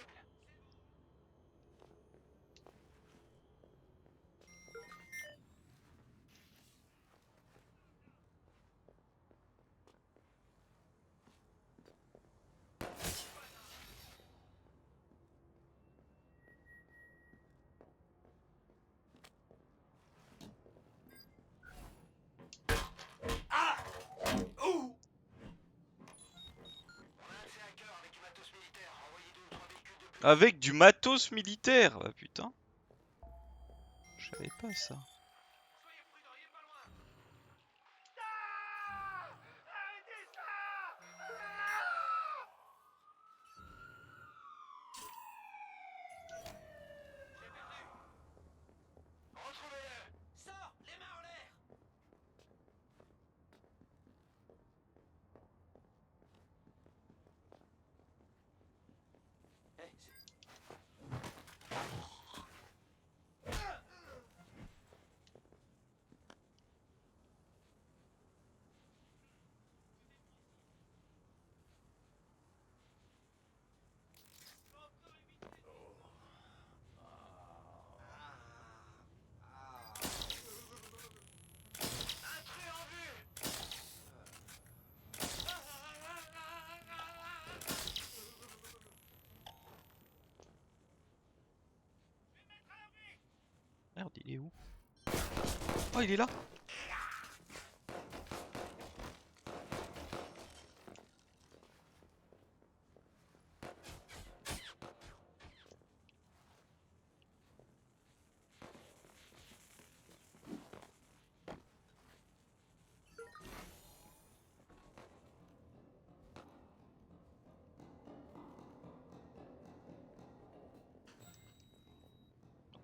Avec du matos militaire. Ah putain. Je savais pas ça. Retrouvez-le. Sors, les mains en l'air. Merde, il est où? Oh, il est là!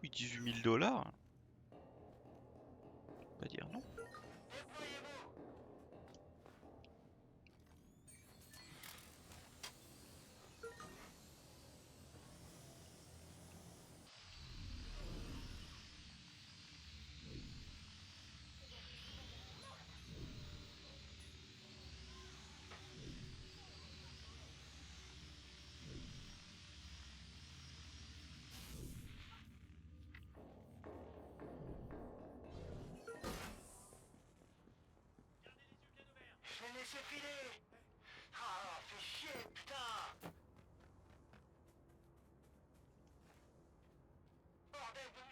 Oui, 18 000 $. Pas dire non. Je l'ai laissé filer. Ah, fais chier, putain. Bordel de...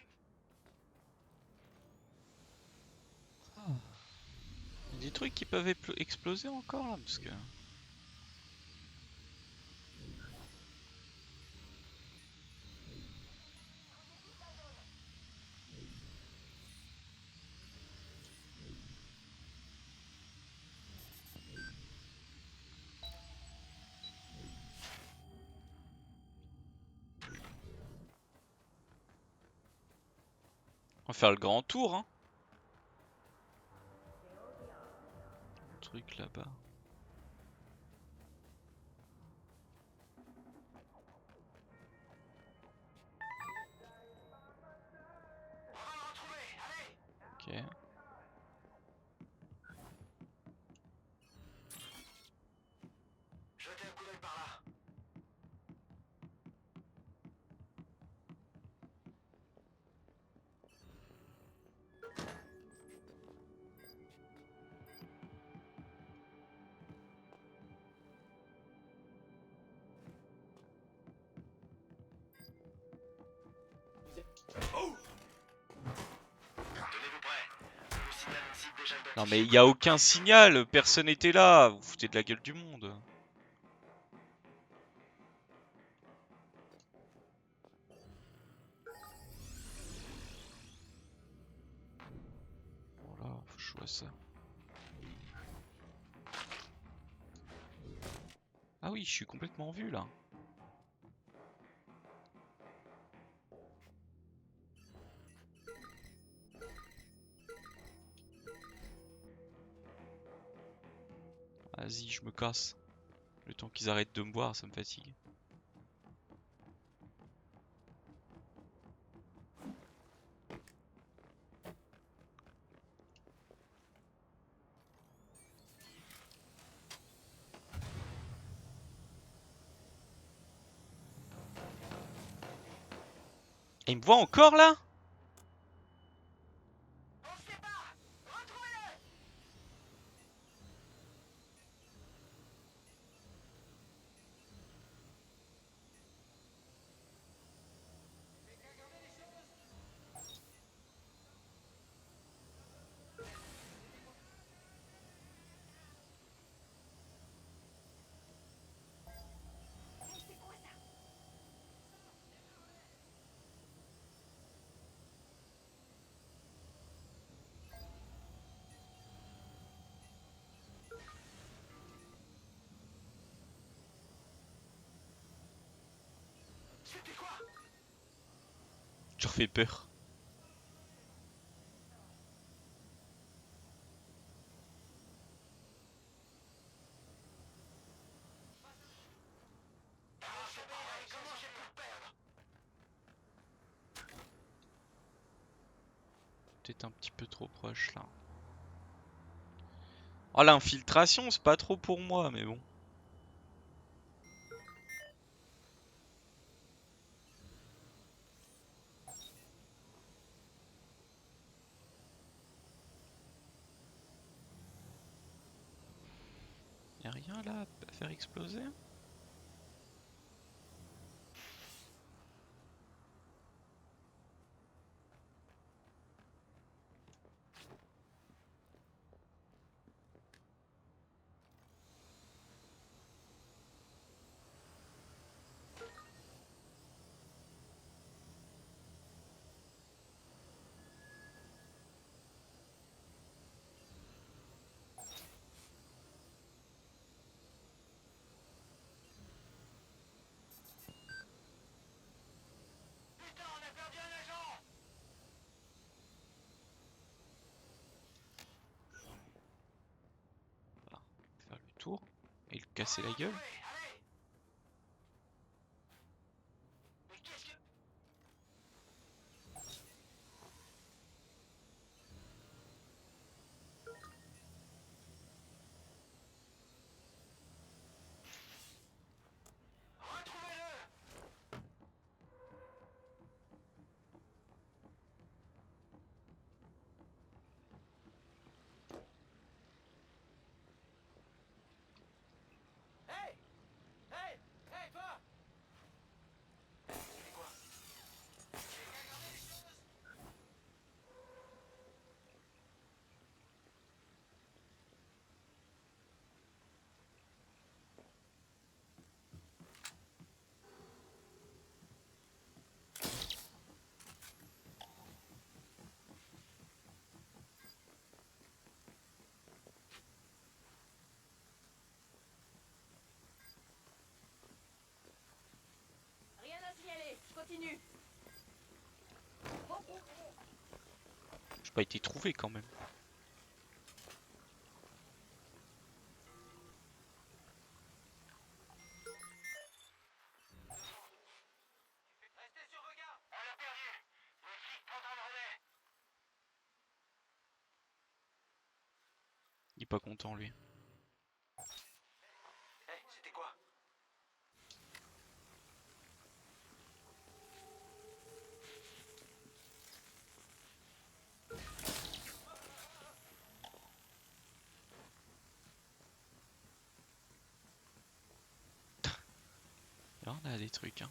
Il y a des trucs qui peuvent exploser encore là, parce que... On va faire le grand tour, hein. Truc là-bas. On va le retrouver, allez. Ok. Jetez un coup d'œil par là. Tenez-vous prêts. Le signal une cible déjà identifiée. Non mais il y a aucun signal, personne n'était là, vous foutez de la gueule du monde. Voilà, faut que je vois ça. Ah oui, je suis complètement vu là. Vas-y, je me casse. Le temps qu'ils arrêtent de me voir, ça me fatigue. Et il me voit encore là? On se sépare. Retrouvez-le. C'était quoi? Tu refais peur. Comment j'ai pu le perdre? Peut-être un petit peu trop proche là. Oh l'infiltration, c'est pas trop pour moi, mais bon. Y'a rien là à faire exploser? Et le casser la gueule. Rien à signaler, je continue. J'ai pas été trouvé quand même. Restez sur vos gardes. On l'a perdu. Les flics prendront le relais. Il est pas content lui. Hey, c'était quoi? Là on a des trucs hein.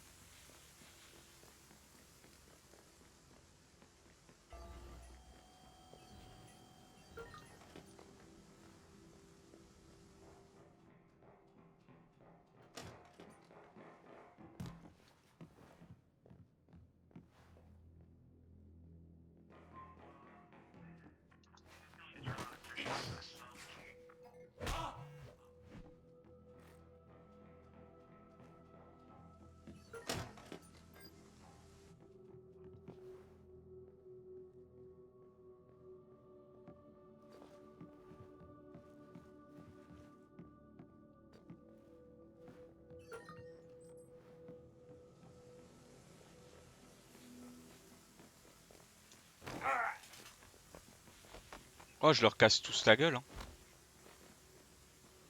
Oh je leur casse tous la gueule hein.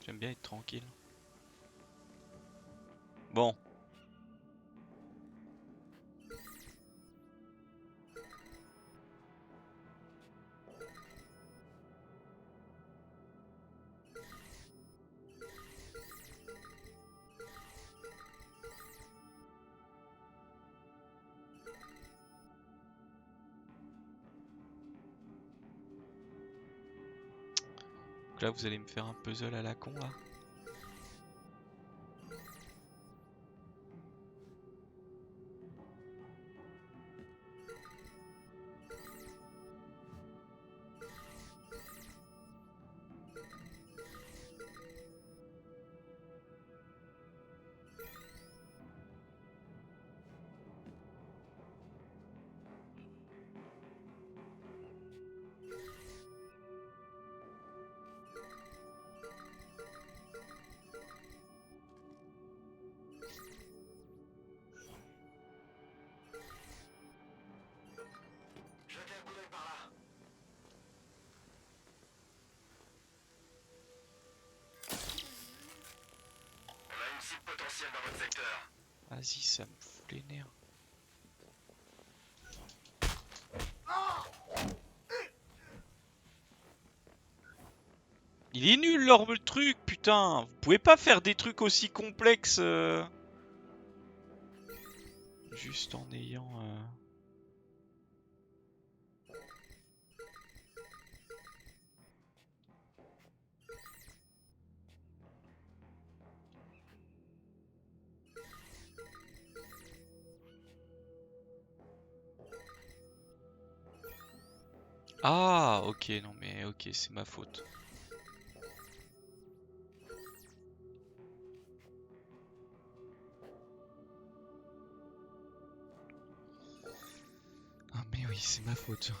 J'aime bien être tranquille. Bon. Donc là vous allez me faire un puzzle à la con là. Jetez un coup d'œil par là. On a une cible potentielle dans votre secteur. Vas-y ça me fout les nerfs. Il est nul leur truc putain. Vous pouvez pas faire des trucs aussi complexes juste en ayant Ah ok non mais ok c'est ma faute. Ah mais oui c'est ma faute.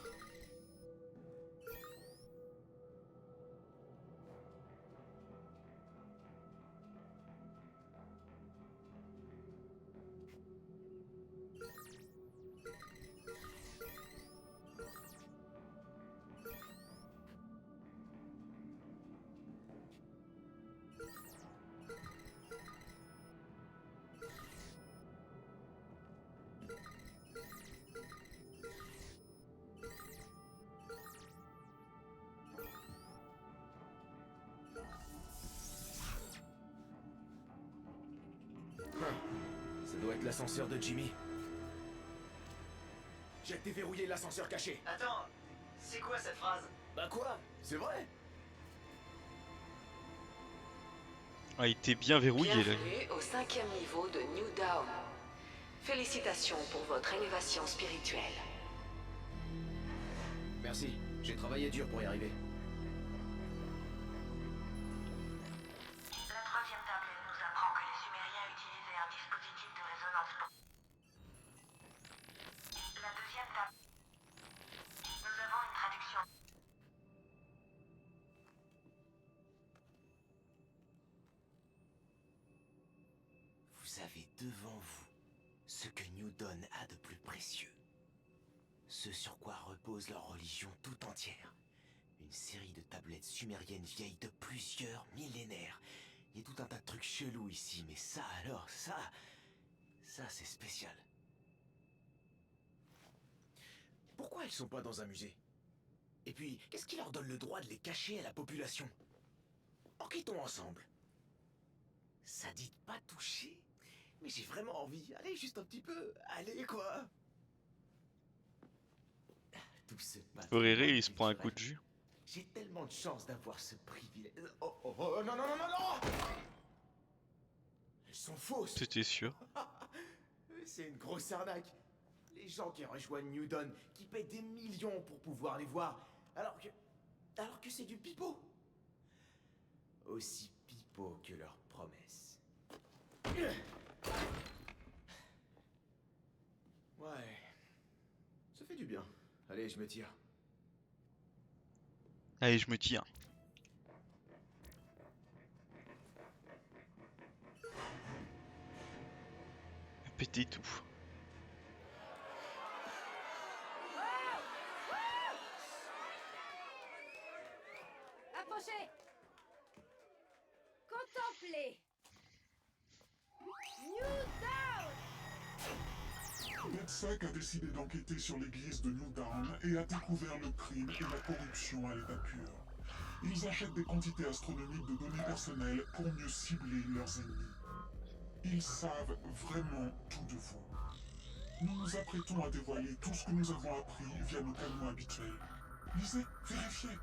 être l'ascenseur de Jimmy. J'ai déverrouillé l'ascenseur caché. Attends, c'est quoi cette phrase? Bah quoi? C'est vrai? Ah, il était bien verrouillé là. Bienvenue au 5e niveau de New Dawn. Félicitations pour votre élévation spirituelle. Merci, j'ai travaillé dur pour y arriver. La troisième tablette nous apprend que les Sumériens utilisaient un dispositif de résonance pour... La deuxième tablette... Nous avons une traduction. Vous avez devant vous ce que New Dawn a de plus précieux. Ce sur quoi repose leur religion tout entière. Une série de tablettes sumériennes vieilles de plusieurs millénaires. Il y a tout un tas de trucs chelous ici, mais ça alors, ça c'est spécial. Pourquoi elles sont pas dans un musée? Et puis, qu'est-ce qui leur donne le droit de les cacher à la population? Enquêtons ensemble. Ça dit de pas toucher? Mais j'ai vraiment envie. Allez, juste un petit peu. Allez, quoi. Tout se passe. Ferré, il se prend un coup de jus. J'ai tellement de chance d'avoir ce privilège. Oh, non, non, non, non, non! Elles sont fausses. C'était sûr. C'est une grosse arnaque. Les gens qui rejoignent New Dawn, qui paient des millions pour pouvoir les voir, alors que c'est du pipeau. Aussi pipeau que leurs promesses. Ouais. Ça fait du bien. Allez, je me tire. Allez, je me tire. Péter tout. Approchez. Contemplez. New Dawn. DedSec a décidé d'enquêter sur l'église de New Dawn et a découvert le crime et la corruption à l'état pur. Ils achètent des quantités astronomiques de données personnelles pour mieux cibler leurs ennemis. Ils savent vraiment tout de vous. Nous nous apprêtons à dévoiler tout ce que nous avons appris via nos canaux habituels. Lisez, vérifiez.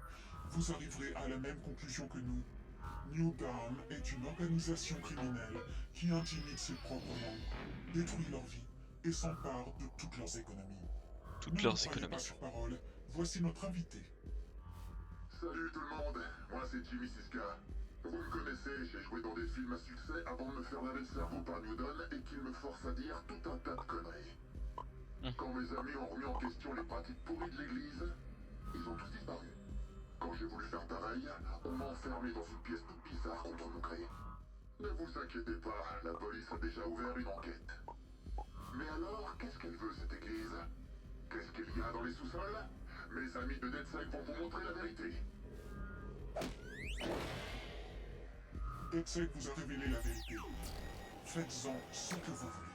Vous arriverez à la même conclusion que nous. New Dawn est une organisation criminelle qui intimide ses propres membres, détruit leur vie et s'empare de toutes leurs économies. Toutes Ne leurs nous croyez économies. pas sur parole. Voici notre invité. Salut tout le monde, moi c'est Jimmy Siska. Vous me connaissez, j'ai joué dans des films à succès avant de me faire laver le cerveau par New Dawn et qu'ils me forcent à dire tout un tas de conneries. Quand mes amis ont remis en question les pratiques pourries de l'église, ils ont tous disparu. Quand j'ai voulu faire pareil, on m'a enfermé dans une pièce toute bizarre contre mon gré. Ne vous inquiétez pas, la police a déjà ouvert une enquête. Mais alors, qu'est-ce qu'elle veut cette église? Qu'est-ce qu'il y a dans les sous-sols? Mes amis de DedSec vont vous montrer la vérité. DedSec vous a révélé la vérité. Faites-en ce que vous voulez.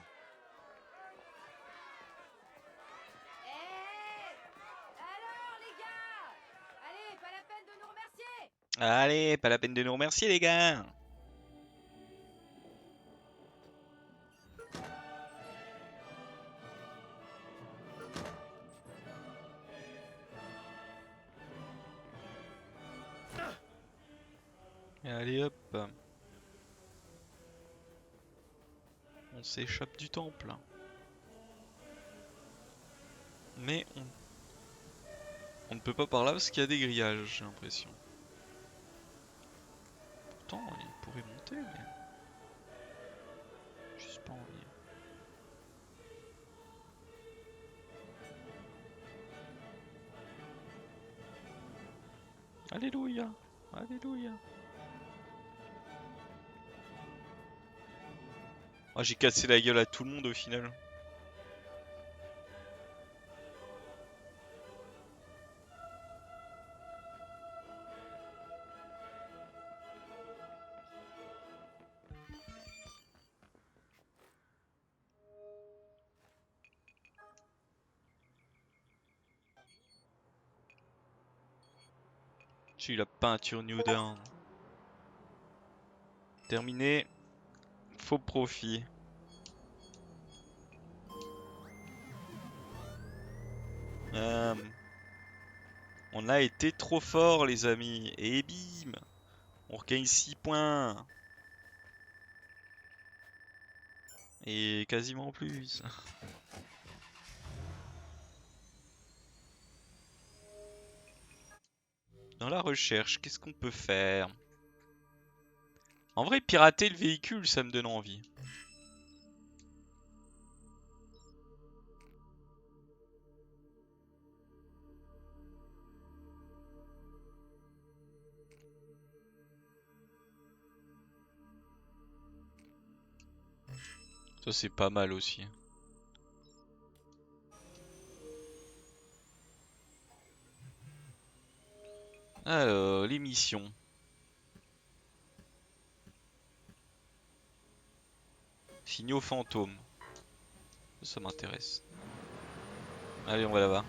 Alors, les gars. Allez, pas la peine de nous remercier. Allez, pas la peine de nous remercier les gars. Allez hop. On s'échappe du temple. Mais on ne peut pas par là parce qu'il y a des grillages, j'ai l'impression. Pourtant, il pourrait monter, mais... Juste pas envie. Alléluia. Alléluia. Ah, j'ai cassé la gueule à tout le monde au final. J'ai eu la peinture New Dawn. Terminé. Faux profit. On a été trop fort les amis. Et bim, on regagne 6 points. Et quasiment plus. Dans la recherche, qu'est-ce qu'on peut faire? En vrai, pirater le véhicule, ça me donne envie. Ça, c'est pas mal aussi. Alors, les missions. Signaux fantômes. Ça m'intéresse. Allez, on va là-bas.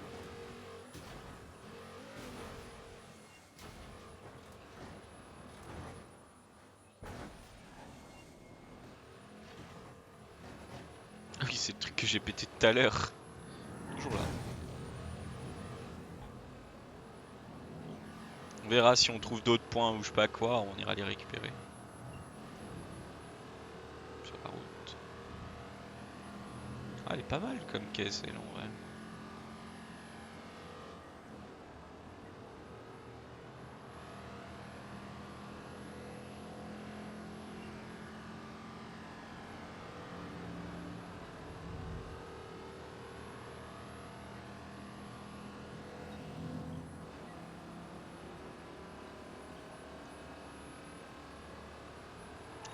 Ah oui, c'est le truc que j'ai pété tout à l'heure. Toujours là. On verra si on trouve d'autres points ou je sais pas quoi, on ira les récupérer. Sur la route. Ah, elle est pas mal comme caisse, elle, en vrai.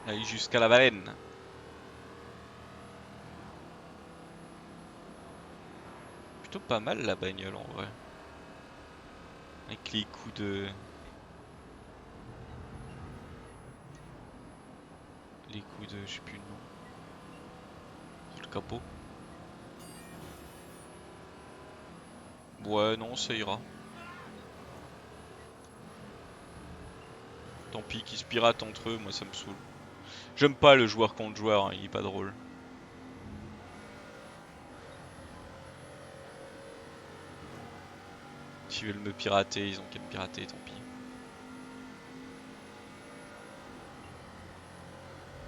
Allez, jusqu'à la baleine. Plutôt pas mal la bagnole en vrai. Avec les coups de... Les coups de... je sais plus le nom. Sur le capot. Ouais, non, ça ira. Tant pis qu'ils se piratent entre eux, moi ça me saoule. J'aime pas le joueur contre joueur, hein, il est pas drôle. S'ils veulent me pirater, ils ont qu'à me pirater, tant pis.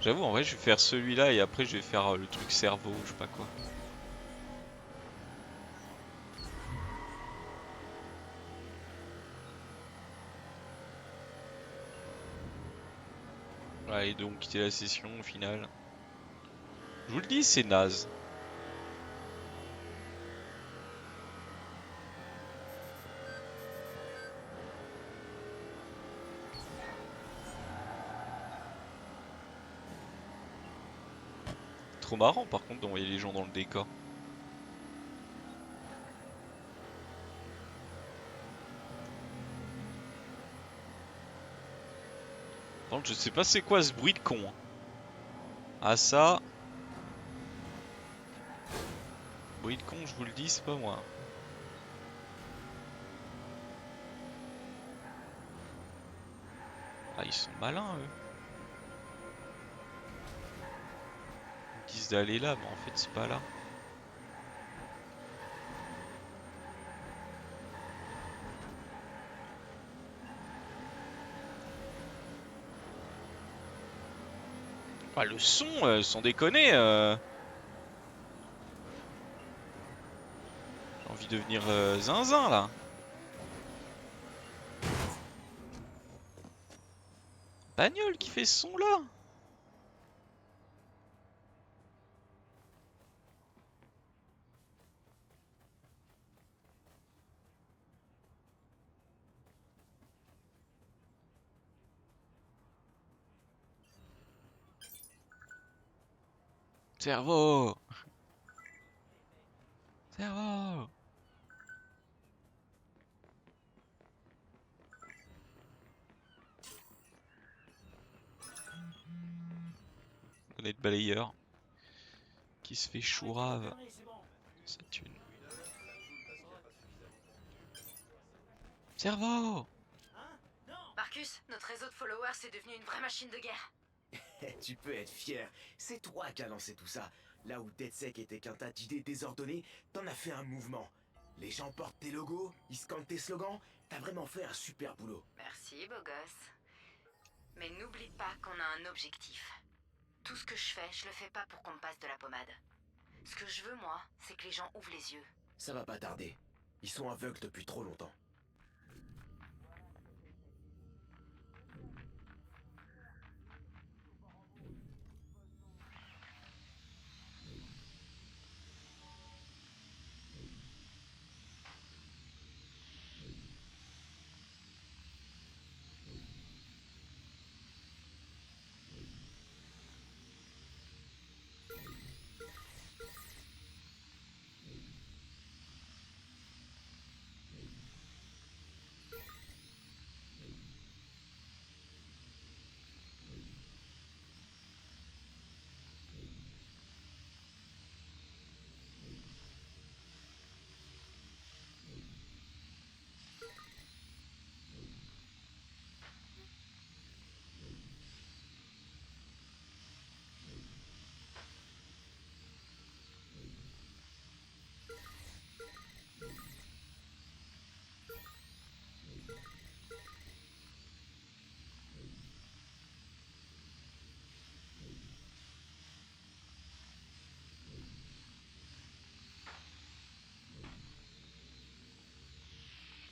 J'avoue, en vrai, je vais faire celui-là et après je vais faire le truc cerveau, je sais pas quoi. Ouais, et donc quitter la session au final. Je vous le dis, c'est naze. Trop marrant par contre d'envoyer les gens dans le décor. Par contre, je sais pas c'est quoi ce bruit de con. Hein. Ah ça... Bruit de con, je vous le dis, c'est pas moi. Ah, ils sont malins eux. Ils disent d'aller là, mais en fait c'est pas là. Ah, le son, sans déconner. J'ai envie de devenir zinzin là. Bagnole qui fait ce son là. Cerveau. Cerveau. Donner de balayeur. Qui se fait chourave. Ça thune. Cerveau. Marcus, notre réseau de followers est devenu une vraie machine de guerre. Tu peux être fier, c'est toi qui as lancé tout ça. Là où DedSec était qu'un tas d'idées désordonnées, t'en as fait un mouvement. Les gens portent tes logos, ils scannent tes slogans. T'as vraiment fait un super boulot. Merci, beau gosse. Mais n'oublie pas qu'on a un objectif. Tout ce que je le fais pas pour qu'on me passe de la pommade. Ce que je veux, moi, c'est que les gens ouvrent les yeux. Ça va pas tarder. Ils sont aveugles depuis trop longtemps.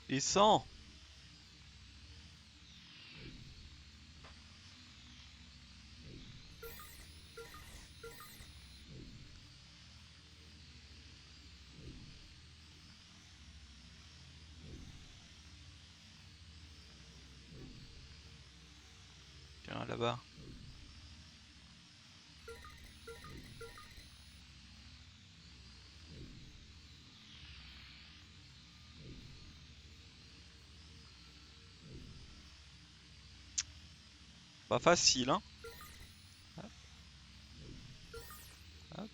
Et 100. Tiens, là-bas. Pas facile, hein. Hop. Hop.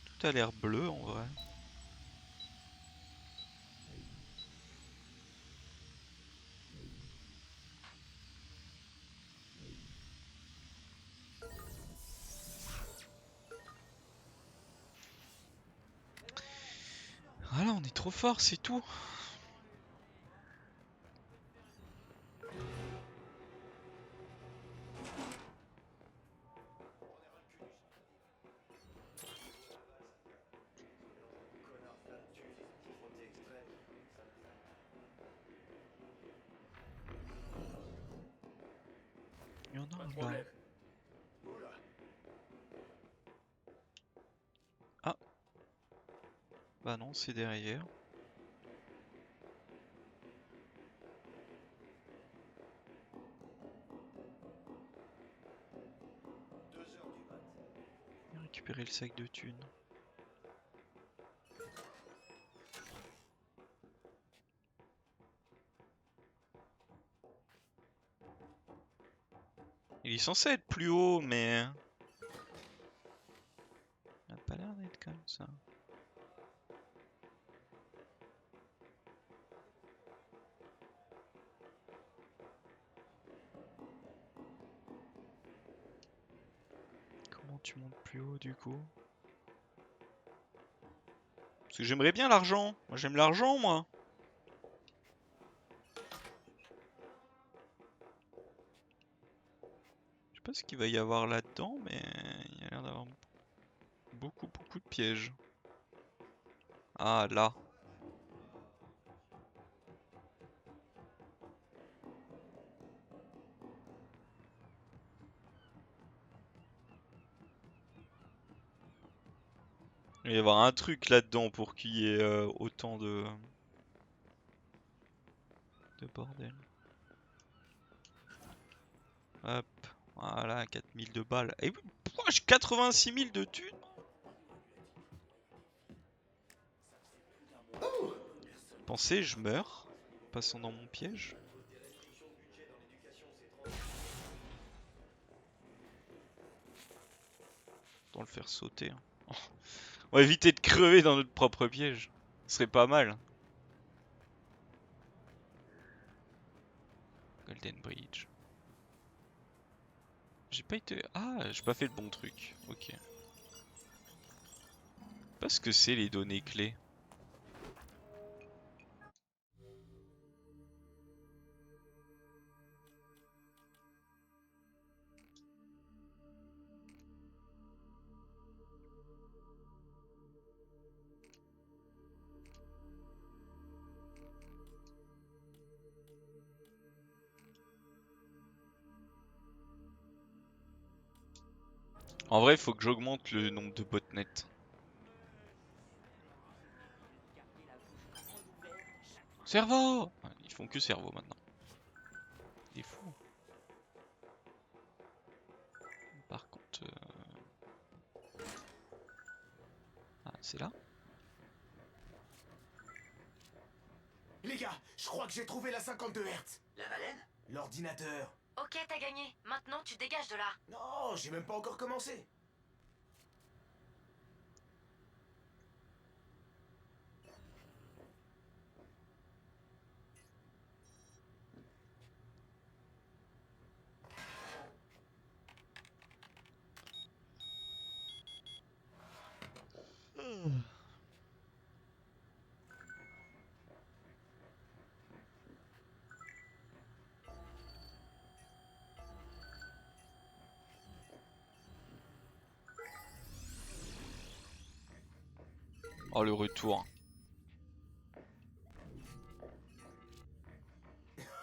Tout a l'air bleu en vrai. Voilà, on est trop fort, c'est tout. Il y en a un là. Ah. Bah non, c'est derrière. Récupérer le sac de thunes. Il est censé être plus haut, mais... Il a pas l'air d'être comme ça. Comment tu montes plus haut du coup? Parce que j'aimerais bien l'argent. Moi j'aime l'argent, moi. Je sais pas ce qu'il va y avoir là-dedans, mais il y a l'air d'avoir beaucoup de pièges. Ah là. Il va y avoir un truc là-dedans pour qu'il y ait autant de bordel. Hop, voilà, 4000 de balles. Et oui, pourquoi j'ai 86 000 de thunes? Pensez, je meurs, passant dans mon piège. Autant le faire sauter. Hein. On va éviter de crever dans notre propre piège. Ce serait pas mal. Golden Bridge. J'ai pas été... Ah, j'ai pas fait le bon truc. Ok. Parce que c'est les données clés. En vrai, il faut que j'augmente le nombre de botnets. Cerveau! Ils font que cerveau maintenant. Il est fou. Par contre... Ah, c'est là? Les gars, je crois que j'ai trouvé la 52 Hz. La baleine? L'ordinateur. Ok, t'as gagné. Maintenant, tu dégages de là. Non, j'ai même pas encore commencé. Oh, le retour.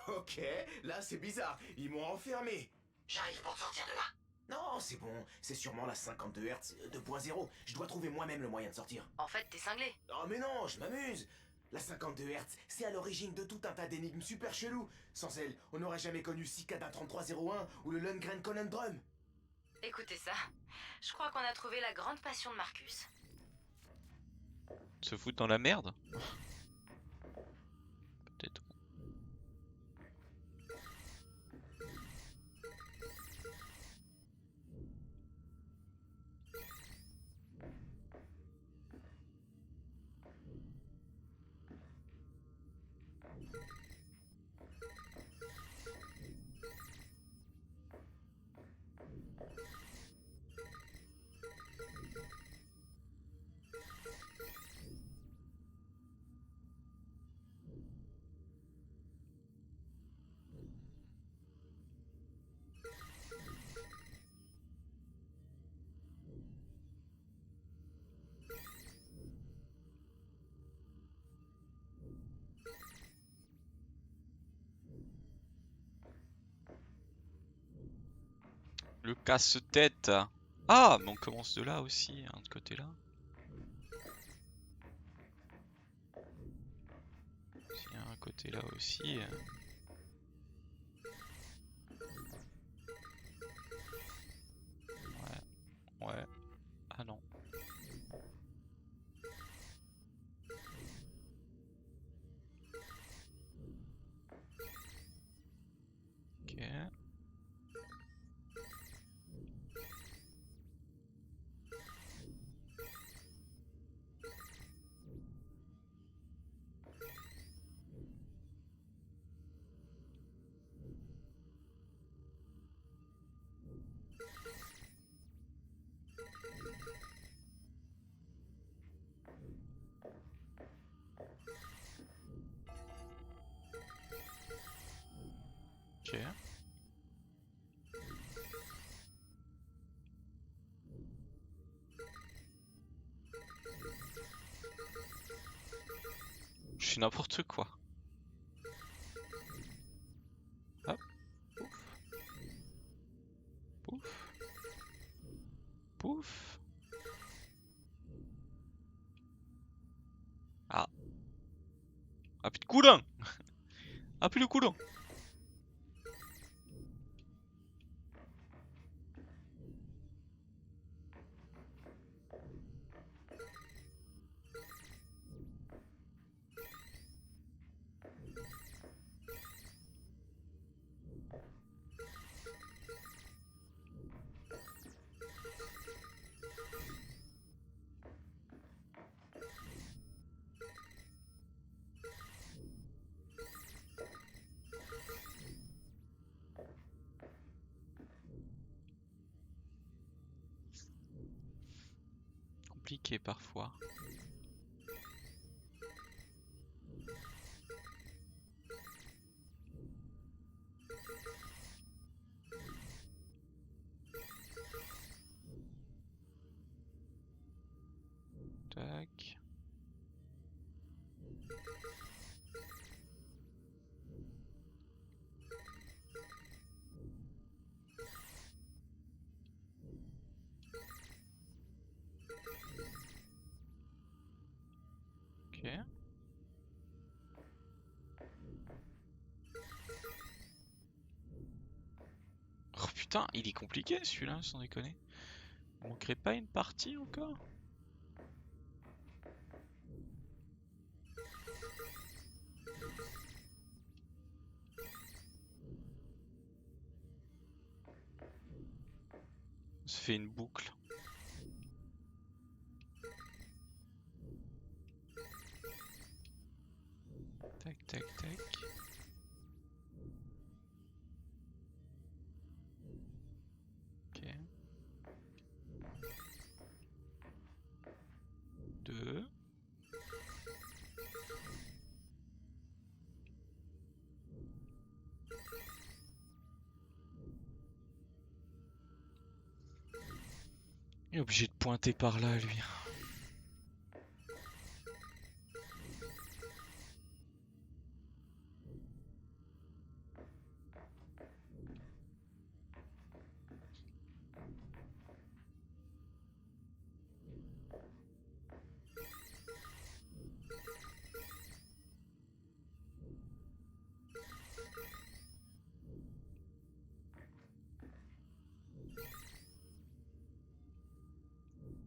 Ok, là c'est bizarre, ils m'ont enfermé. J'arrive pour te sortir de là. Non, c'est bon, c'est sûrement la 52 Hz 2.0. Je dois trouver moi-même le moyen de sortir. En fait, t'es cinglé. Oh mais non, je m'amuse. La 52 Hz, c'est à l'origine de tout un tas d'énigmes super chelous. Sans elle, on n'aurait jamais connu Cicada 3301 ou le Lundgren Conundrum. Écoutez ça. Je crois qu'on a trouvé la grande passion de Marcus. Se foutre dans la merde? Peut-être. Le casse-tête. Ah, mais on commence de là aussi, hein, de côté là. S'il y a un côté là aussi. Ouais. Ouais. Ah non. Ok. Ok. Je suis n'importe quoi. Hop. Pouf. Pouf. Pouf. Ah. Ah, plus de coulin. Ah, plus de coulin. compliqué parfois. Tac. Ok. Oh putain, il est compliqué celui-là, sans déconner. On crée pas une partie encore? On se fait une boucle. Tac, tac, tac. Ok. 2. Il est obligé de pointer par là, lui.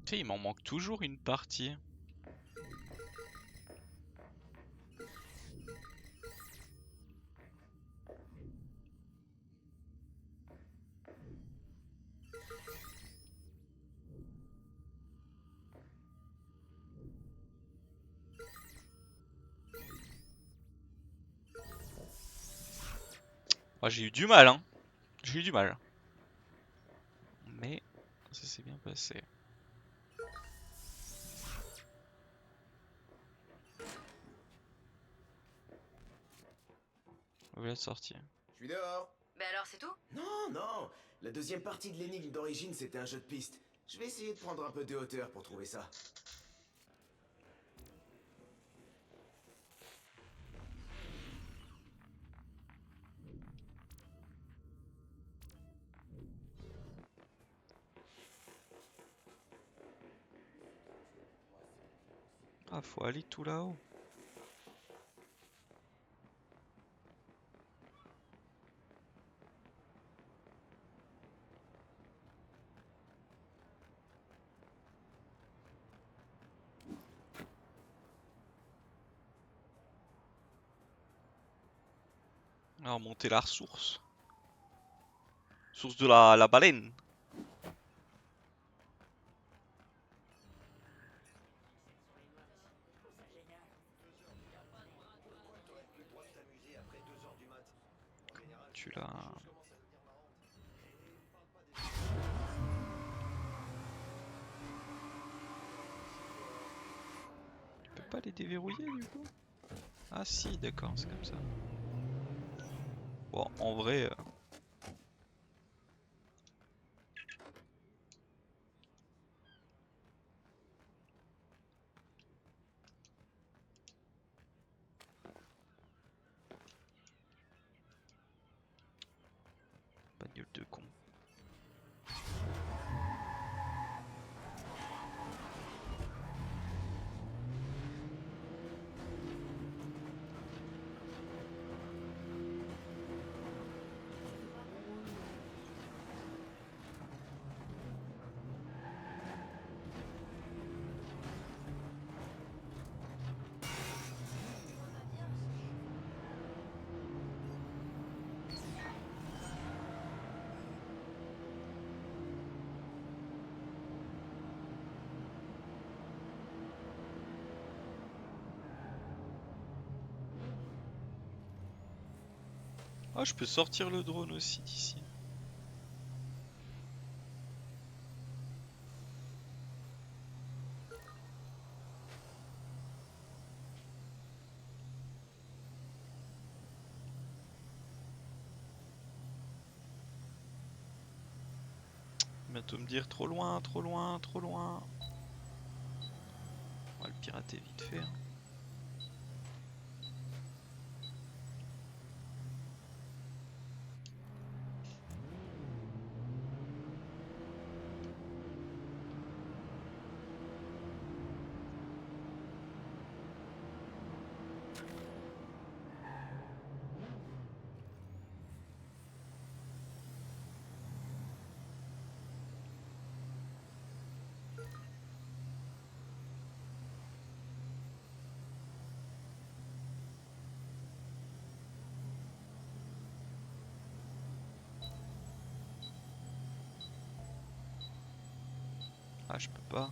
Tu sais, il m'en manque toujours une partie. Ah, j'ai eu du mal, hein. J'ai eu du mal. Mais ça s'est bien passé. Voilà la sortie. Je suis dehors. Ben alors c'est tout? Non, non. La deuxième partie de l'énigme d'origine, c'était un jeu de piste. Je vais essayer de prendre un peu de hauteur pour trouver ça. Ah, faut aller tout là-haut. Alors, monter la ressource. Source de la baleine. Tu l'as. Tu peux pas les déverrouiller du coup? Ah si, d'accord, c'est comme ça. Bon, en vrai... Bagnole de con. Ah, je peux sortir le drone aussi d'ici. bientôt me dire trop loin, trop loin, trop loin. On va le pirater vite fait. Hein. Ah, je peux pas.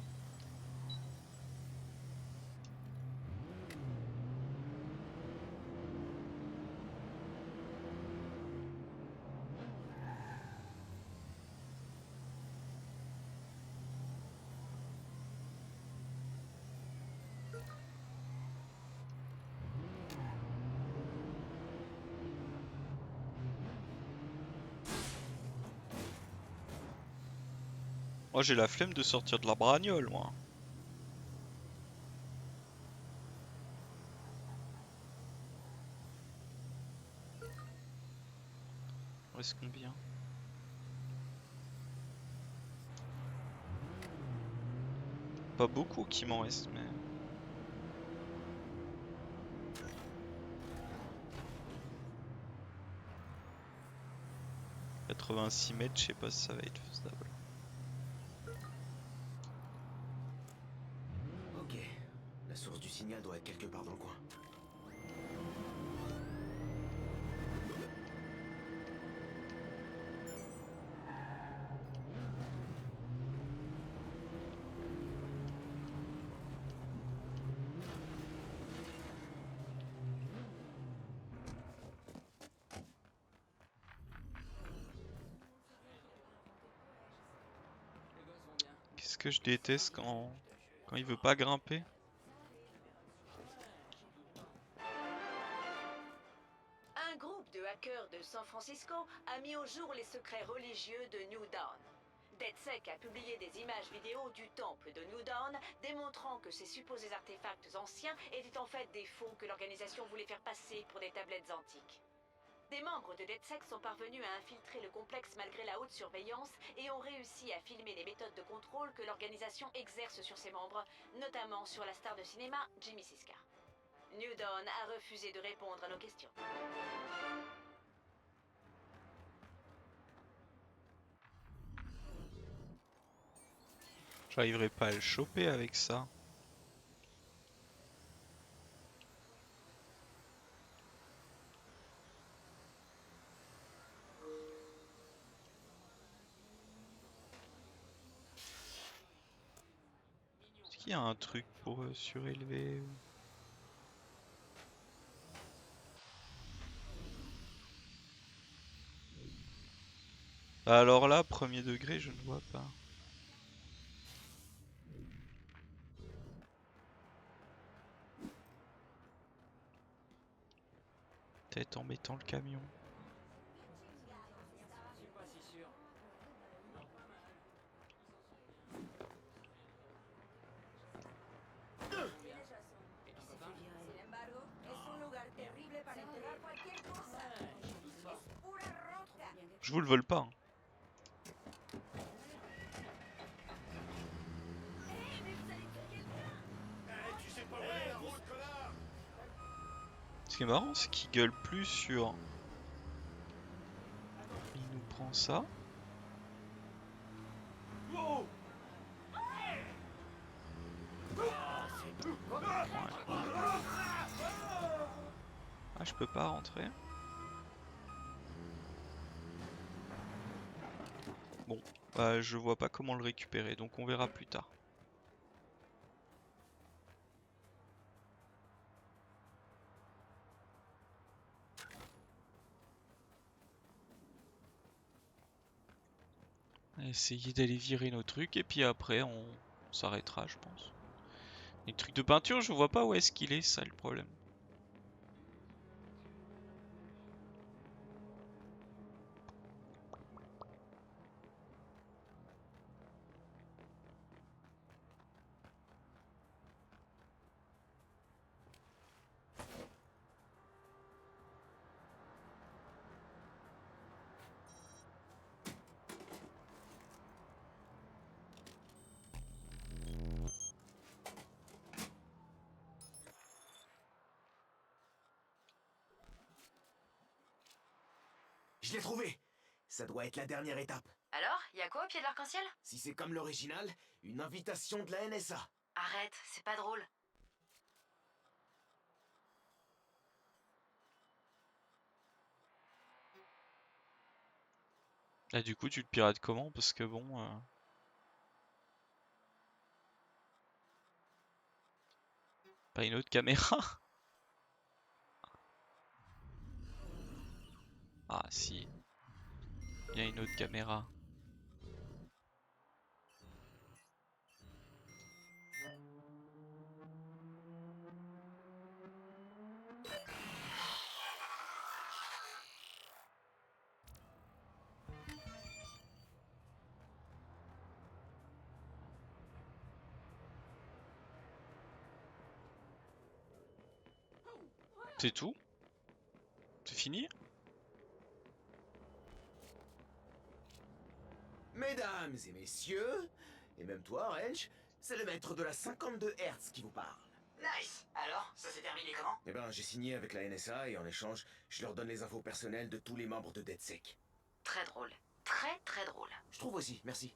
Moi j'ai la flemme de sortir de la bragnole, moi. Il reste combien? Pas beaucoup qui m'en reste, mais... 86 mètres, je sais pas si ça va être faisable. Ok, la source du signal doit être quelque part dans le coin. Qu'est-ce que je déteste quand il veut pas grimper? Un groupe de hackers de San Francisco a mis au jour les secrets religieux de New Dawn. DedSec a publié des images vidéo du temple de New Dawn démontrant que ces supposés artefacts anciens étaient en fait des faux que l'organisation voulait faire passer pour des tablettes antiques. Des membres de DedSec sont parvenus à infiltrer le complexe malgré la haute surveillance et ont réussi à filmer les méthodes de contrôle que l'organisation exerce sur ses membres, notamment sur la star de cinéma Jimmy Siska. New Dawn a refusé de répondre à nos questions. J'arriverai pas à le choper avec ça. Est-ce qu'il y a un truc pour surélever? Alors là, premier degré, je ne vois pas. Peut-être en mettant le camion. Je vous le vole pas. Hein. Ce qui est marrant, c'est qu'il gueule plus sur... Il nous prend ça. Ah, je peux pas rentrer. Bon, bah, je vois pas comment le récupérer, donc on verra plus tard. Essayer d'aller virer nos trucs et puis après on s'arrêtera, je pense. Les trucs de peinture, je vois pas où est-ce qu'il est, ça le problème. Je l'ai trouvé. Ça doit être la dernière étape. Alors, y a quoi au pied de l'arc-en-ciel? Si c'est comme l'original, une invitation de la NSA. Arrête, c'est pas drôle. Ah, du coup, tu le pirates comment? Parce que bon... Pas une autre caméra? Ah si, il y a une autre caméra. C'est tout? C'est fini? Mesdames et messieurs, et même toi, Wrench, c'est le maître de la 52 Hz qui vous parle. Nice. Alors, ça s'est terminé comment? Eh ben, j'ai signé avec la NSA et en échange, je leur donne les infos personnelles de tous les membres de DedSec. Très drôle. Très très drôle. Je trouve aussi, merci.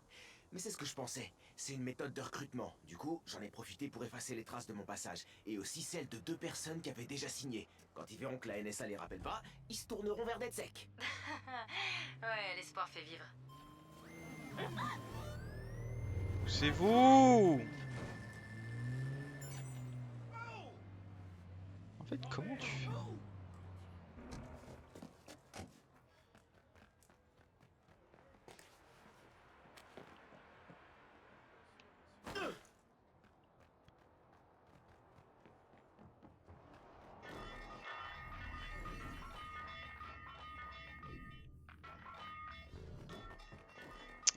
Mais c'est ce que je pensais. C'est une méthode de recrutement. Du coup, j'en ai profité pour effacer les traces de mon passage. Et aussi celles de 2 personnes qui avaient déjà signé. Quand ils verront que la NSA les rappelle pas, ils se tourneront vers DedSec. Ouais, l'espoir fait vivre. C'est vous! En fait, comment tu fais?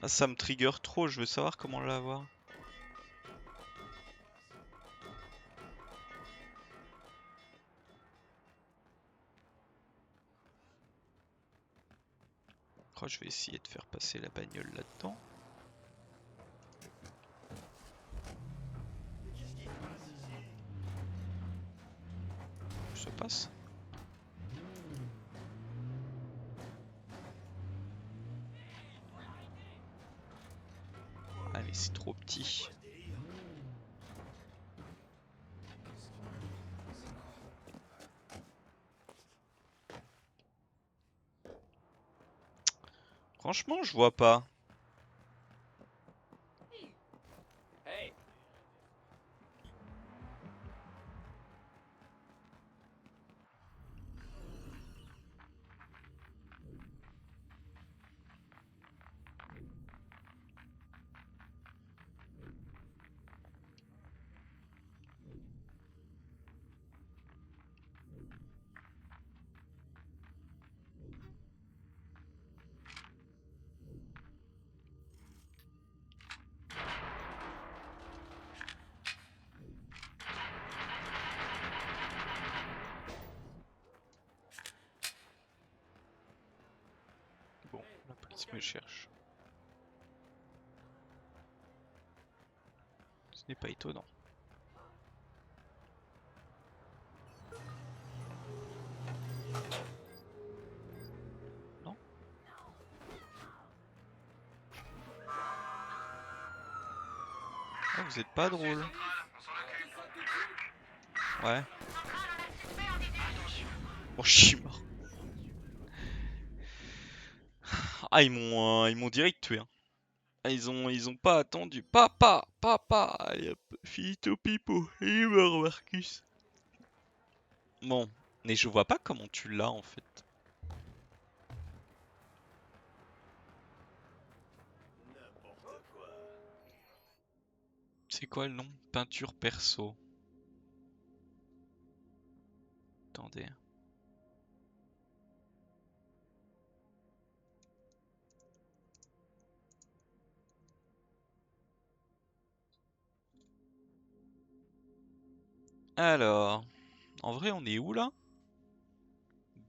Ah, ça me trigger trop, je veux savoir comment l'avoir. Oh, je vais essayer de faire passer la bagnole là-dedans. Ça passe. Ah mais c'est trop petit. Franchement, je vois pas. Hey! Bon, la police me cherche. Ce n'est pas étonnant. Non? Ah, vous êtes pas drôle. Ouais. Bon, je suis mort. Ah, ils m'ont direct tué. Hein. Ah, ils ont pas attendu. Papa, papa. Allez hop, finito pipo. Il est mort, Marcus. Bon, mais je vois pas comment tu l'as en fait. C'est quoi le nom? Peinture perso. Attendez. Alors, en vrai, on est où là?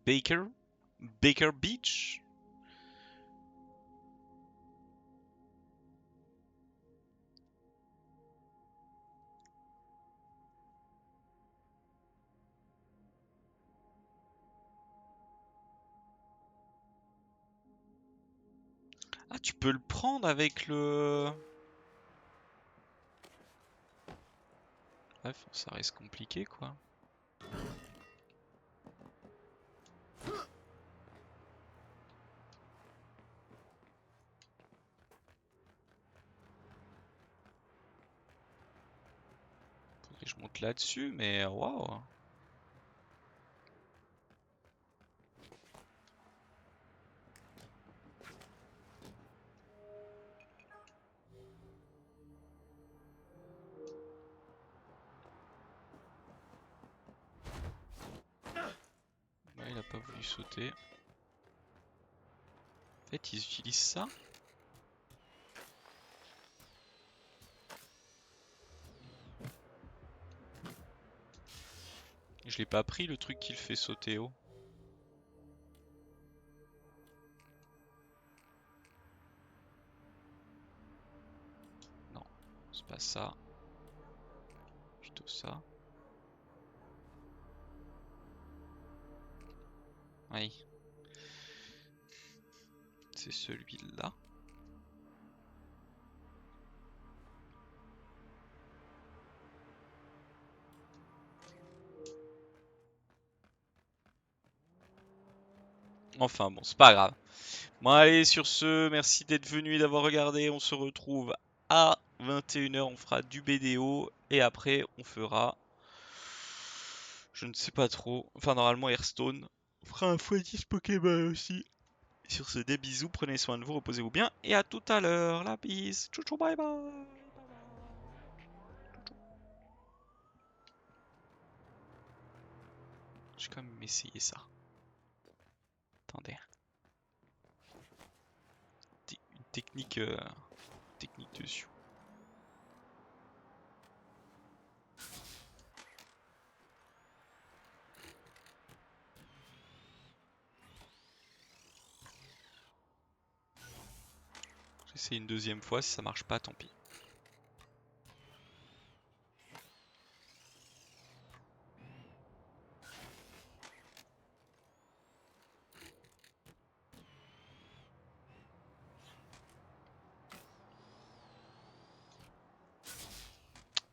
Baker? Baker Beach? Ah, tu peux le prendre avec le... Bref, ça reste compliqué quoi. Faudrait que je monte là-dessus, mais waouh. Ouais, il a pas voulu sauter. En fait, ils utilisent ça. Je l'ai pas pris le truc qui le fait sauter haut. Non, c'est pas ça. Plutôt ça. Oui. C'est celui-là. Enfin bon, c'est pas grave. Bon allez, sur ce, merci d'être venu et d'avoir regardé. On se retrouve à 21 h, on fera du BDO. Et après, on fera... Je ne sais pas trop. Enfin, normalement, Hearthstone. On fera un x10 Pokémon aussi. Sur ce, des bisous, prenez soin de vous, reposez-vous bien. Et à tout à l'heure. La bise. Tchou tchou, bye bye. Je vais quand même essayer ça. Attendez. Une technique, technique dessus. J'essaie une deuxième fois, si ça marche pas, tant pis.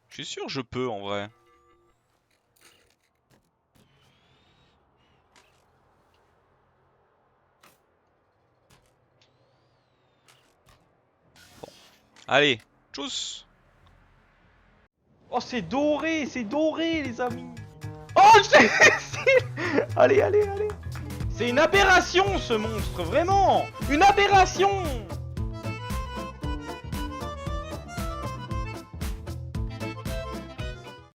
Je suis sûr que je peux en vrai. Bon. Allez, tchuss. Oh, c'est doré les amis. Oh, allez, allez, allez. C'est une aberration ce monstre, vraiment. Une aberration.